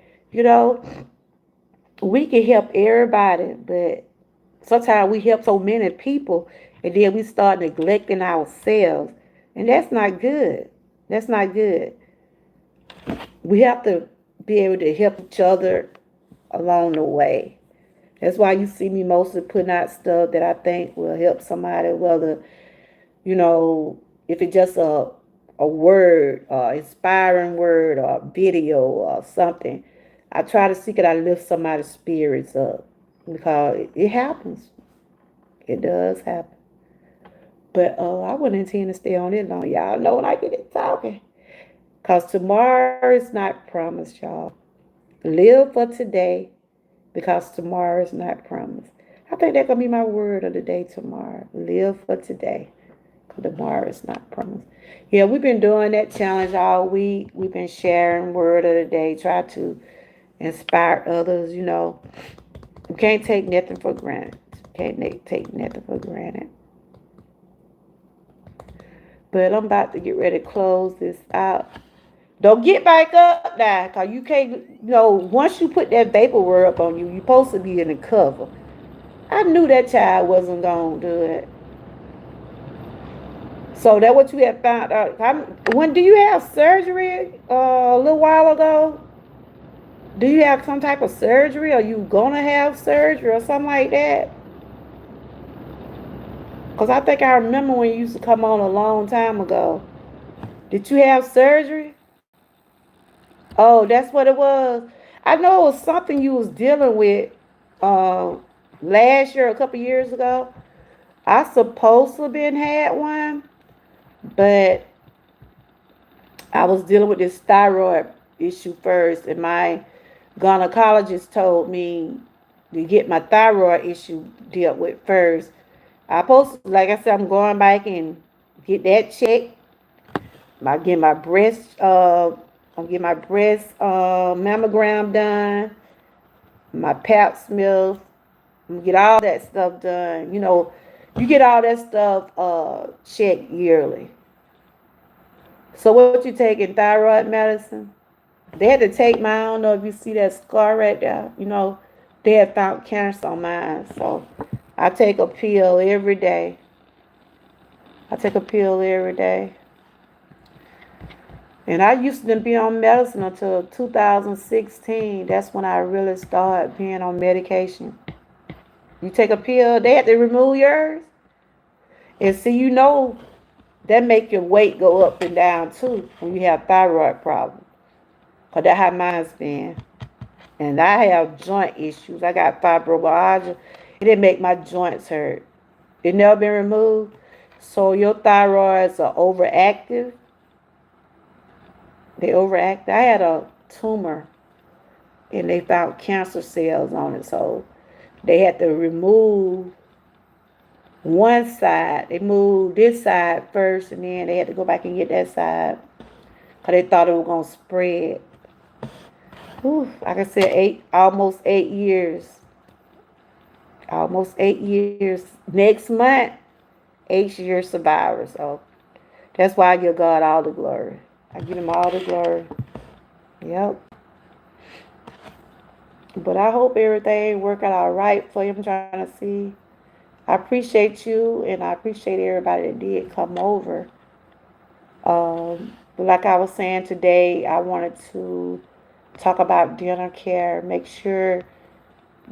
We can help everybody, but sometimes we help so many people and then we start neglecting ourselves. And that's not good. That's not good. We have to be able to help each other along the way. That's why you see me mostly putting out stuff that I think will help somebody, whether, if it's just a word, or inspiring word, or a video, or something. I try to see that I lift somebody's spirits up because it happens. It does happen. But I wouldn't intend to stay on it long. Y'all know when I get it talking. Because tomorrow is not promised, y'all. Live for today because tomorrow is not promised. I think that's going to be my word of the day tomorrow. Live for today because tomorrow is not promised. Yeah, we've been doing that challenge all week. We've been sharing word of the day, try to inspire others, We can't take nothing for granted. Can't take nothing for granted. But I'm about to get ready to close this out. Don't get back up now, because you can't, once you put that vapor up on you, you're supposed to be in the cover. I knew that child wasn't going to do it. So that's what you have found out. When do you have surgery a little while ago? Do you have some type of surgery? Are you going to have surgery or something like that? Because I think I remember when you used to come on a long time ago. Did you have surgery? Oh, that's what it was. I know it was something you was dealing with last year, a couple years ago. I supposed to have been had one, but I was dealing with this thyroid issue first, and my gynecologist told me to get my thyroid issue dealt with first. I supposed, like I said, I'm going back and get that checked. I get my breast, I'm get my breast mammogram done, my Pap smear. I'm gonna get all that stuff done. You know, you get all that stuff checked yearly. So what you taking thyroid medicine? They had to take my, I don't know if you see that scar right there. You know, they had found cancer on mine. So I take a pill every day. I take a pill every day. And I used to be on medicine until 2016. That's when I really started being on medication. You take a pill, they had to remove yours. And see, you know, that make your weight go up and down too when you have thyroid problems. Because that's how mine's been. And I have joint issues. I got fibromyalgia. It didn't make my joints hurt. It never been removed. So your thyroids are overactive. They overactive. I had a tumor and they found cancer cells on it. So they had to remove one side. They moved this side first and then they had to go back and get that side. Because they thought it was going to spread. Whew, like I said, almost 8 years. Almost 8 years. Next month, 8 year survivor. So that's why I give God all the glory. I give him all the glory. Yep. But I hope everything work out all right for you. I'm trying to see. I appreciate you and I appreciate everybody that did come over. But like I was saying today, I wanted to talk about dental care. Make sure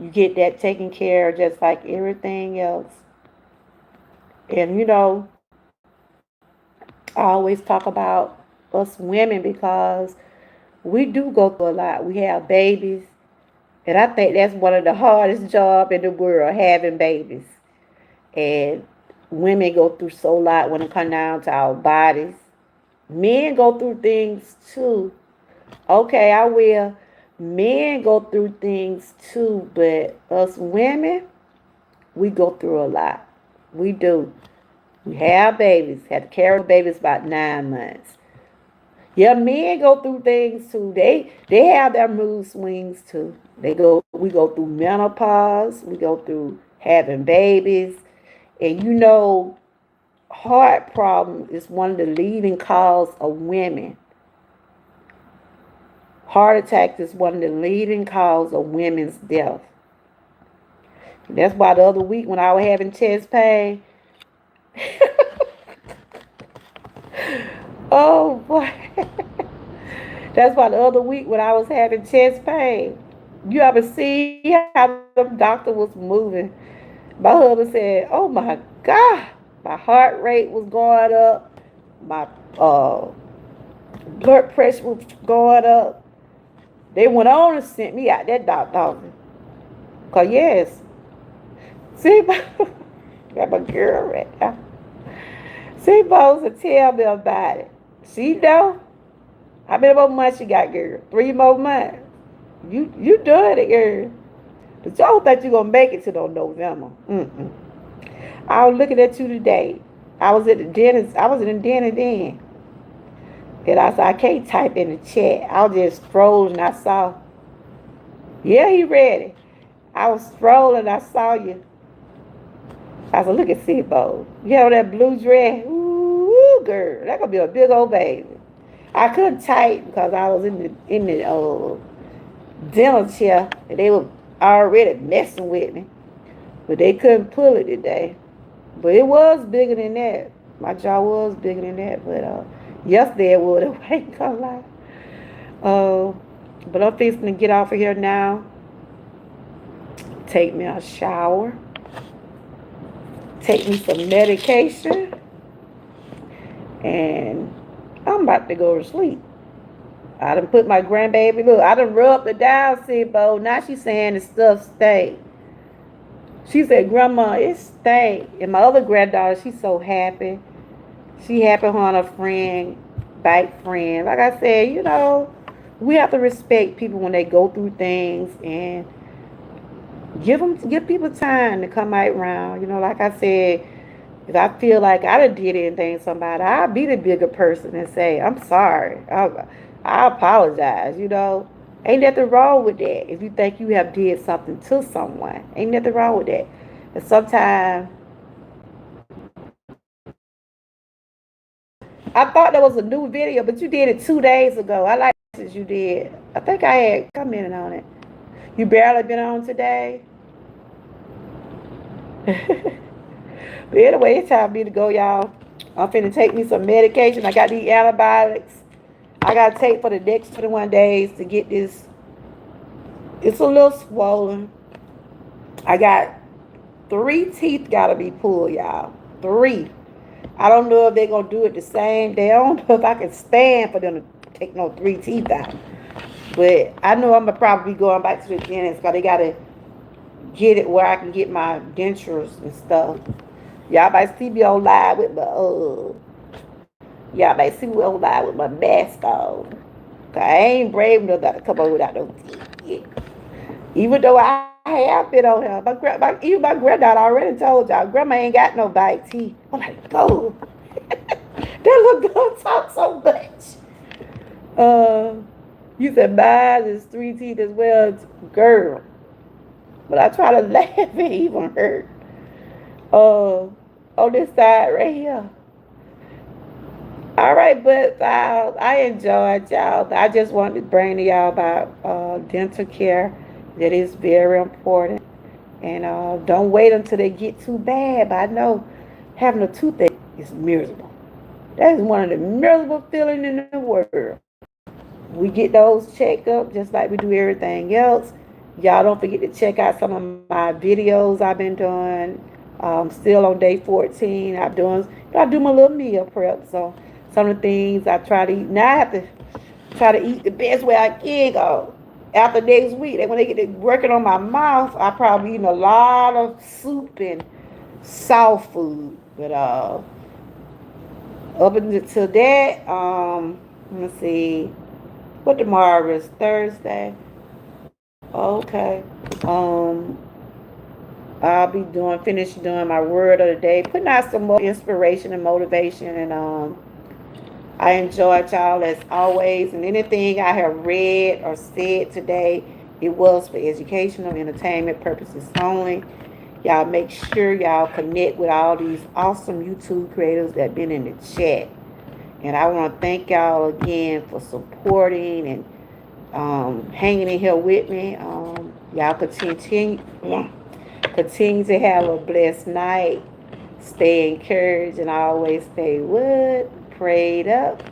you get that taken care of just like everything else. And you know, I always talk about us women because we do go through a lot. We have babies. And I think that's one of the hardest jobs in the world, having babies. And women go through so lot when it comes down to our bodies. Men go through things too. Okay, I will. Men go through things too, but us women, we go through a lot. We do. We have babies. Had to carry babies about 9 months. Yeah, men go through things too. They have their mood swings too. We go through menopause, we go through having babies. And you know, heart problem is one of the leading cause of women. Heart attack is one of the leading cause of women's death. And that's why the other week when I was having chest pain, oh boy. That's why the other week when I was having chest pain, you ever see how the doctor was moving? My husband said, "Oh my God, my heart rate was going up, my blood pressure was going up." They went on and sent me out that doctor office. Cause yes, see, got my girl right now. She supposed to tell me about it. She know. How many more months you got, girl? 3 more months. You doing it, girl. But y'all think you gonna make it to no November. I was looking at you today. I was at the dentist. I was in the dentist then. And I said, I can't type in the chat. I was just scrolling. I saw. Yeah, he ready. I was scrolling. I saw you. I said, look at Seabold. You know that blue dress? Ooh, girl. That gonna be a big old baby. I couldn't type because I was in the dental chair and they were already messing with me. But they couldn't pull it today. But it was bigger than that. My jaw was bigger than that. But yesterday it would have ain't gonna lie. But I'm fixing to get off of here now. Take me a shower. Take me some medication. And I'm about to go to sleep. I done put my grandbaby, look, I done rubbed the dial bowl. Now she's saying the stuff stay. She said, Grandma, it stay. And my other granddaughter, she's so happy. She happy on her friend, bike friend. Like I said, we have to respect people when they go through things and give people time to come right around. Like I said, if I feel like I done did anything to somebody, I'll be the bigger person and say, I'm sorry. I apologize, Ain't nothing wrong with that. If you think you have did something to someone, ain't nothing wrong with that. And sometimes I thought that was a new video, but you did it 2 days ago. I like this you did. I think I had commented on it. You barely been on today. But anyway, it's time for me to go, y'all. I'm finna take me some medication. I got these antibiotics I gotta take for the next 21 days to get this. It's a little swollen. I got 3 teeth gotta be pulled, y'all. 3. I don't know if they're gonna do it the same day. I don't know if I can stand for them to take no 3 teeth out. But I know I'm gonna probably be going back to the dentist because they gotta get it where I can get my dentures and stuff. Y'all might see me on live with my mask on. Cause I ain't brave enough to come over without no teeth. Even though I have been on here. Even my granddaughter already told y'all, Grandma ain't got no bite teeth. I'm like, go. That little girl talk so much. You said mine is 3 teeth as well, girl. But I try to laugh and even hurt. On this side right here. All right, but I enjoyed y'all. I just wanted to bring to y'all about dental care. That is very important. And don't wait until they get too bad. But I know having a toothache is miserable. That is one of the miserable feelings in the world. We get those checked up just like we do everything else. Y'all don't forget to check out some of my videos I've been doing. Still on day 14. I do my little meal prep. So some of the things I try to eat. Now I have to try to eat the best way I can go. After next week, when they get to working on my mouth, I probably eating a lot of soup and soft food. But up until that, let's see. What tomorrow is? Thursday. Okay. I'll be finished doing my word of the day, putting out some more inspiration and motivation. And I enjoyed y'all as always. And anything I have read or said today, it was for educational, entertainment purposes only. Y'all make sure y'all connect with all these awesome YouTube creators that been in the chat. And I want to thank y'all again for supporting and hanging in here with me. Y'all continue to have a blessed night. Stay encouraged and always stay prayed up.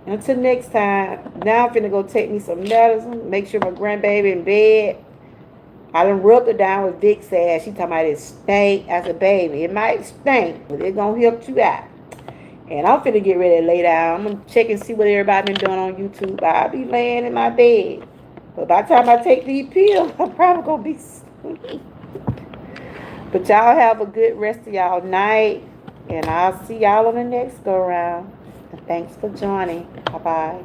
Until next time. Now I'm finna go take me some medicine. Make sure my grandbaby in bed. I done rubbed her down with Vicks ass. She talking about it stink as a baby. It might stink, but it's gonna help you out. And I'm finna get ready to lay down. I'm gonna check and see what everybody been doing on YouTube. I'll be laying in my bed. But by the time I take these pills, I'm probably gonna be asleep. But y'all have a good rest of y'all night. And I'll see y'all on the next go round. And thanks for joining. Bye-bye.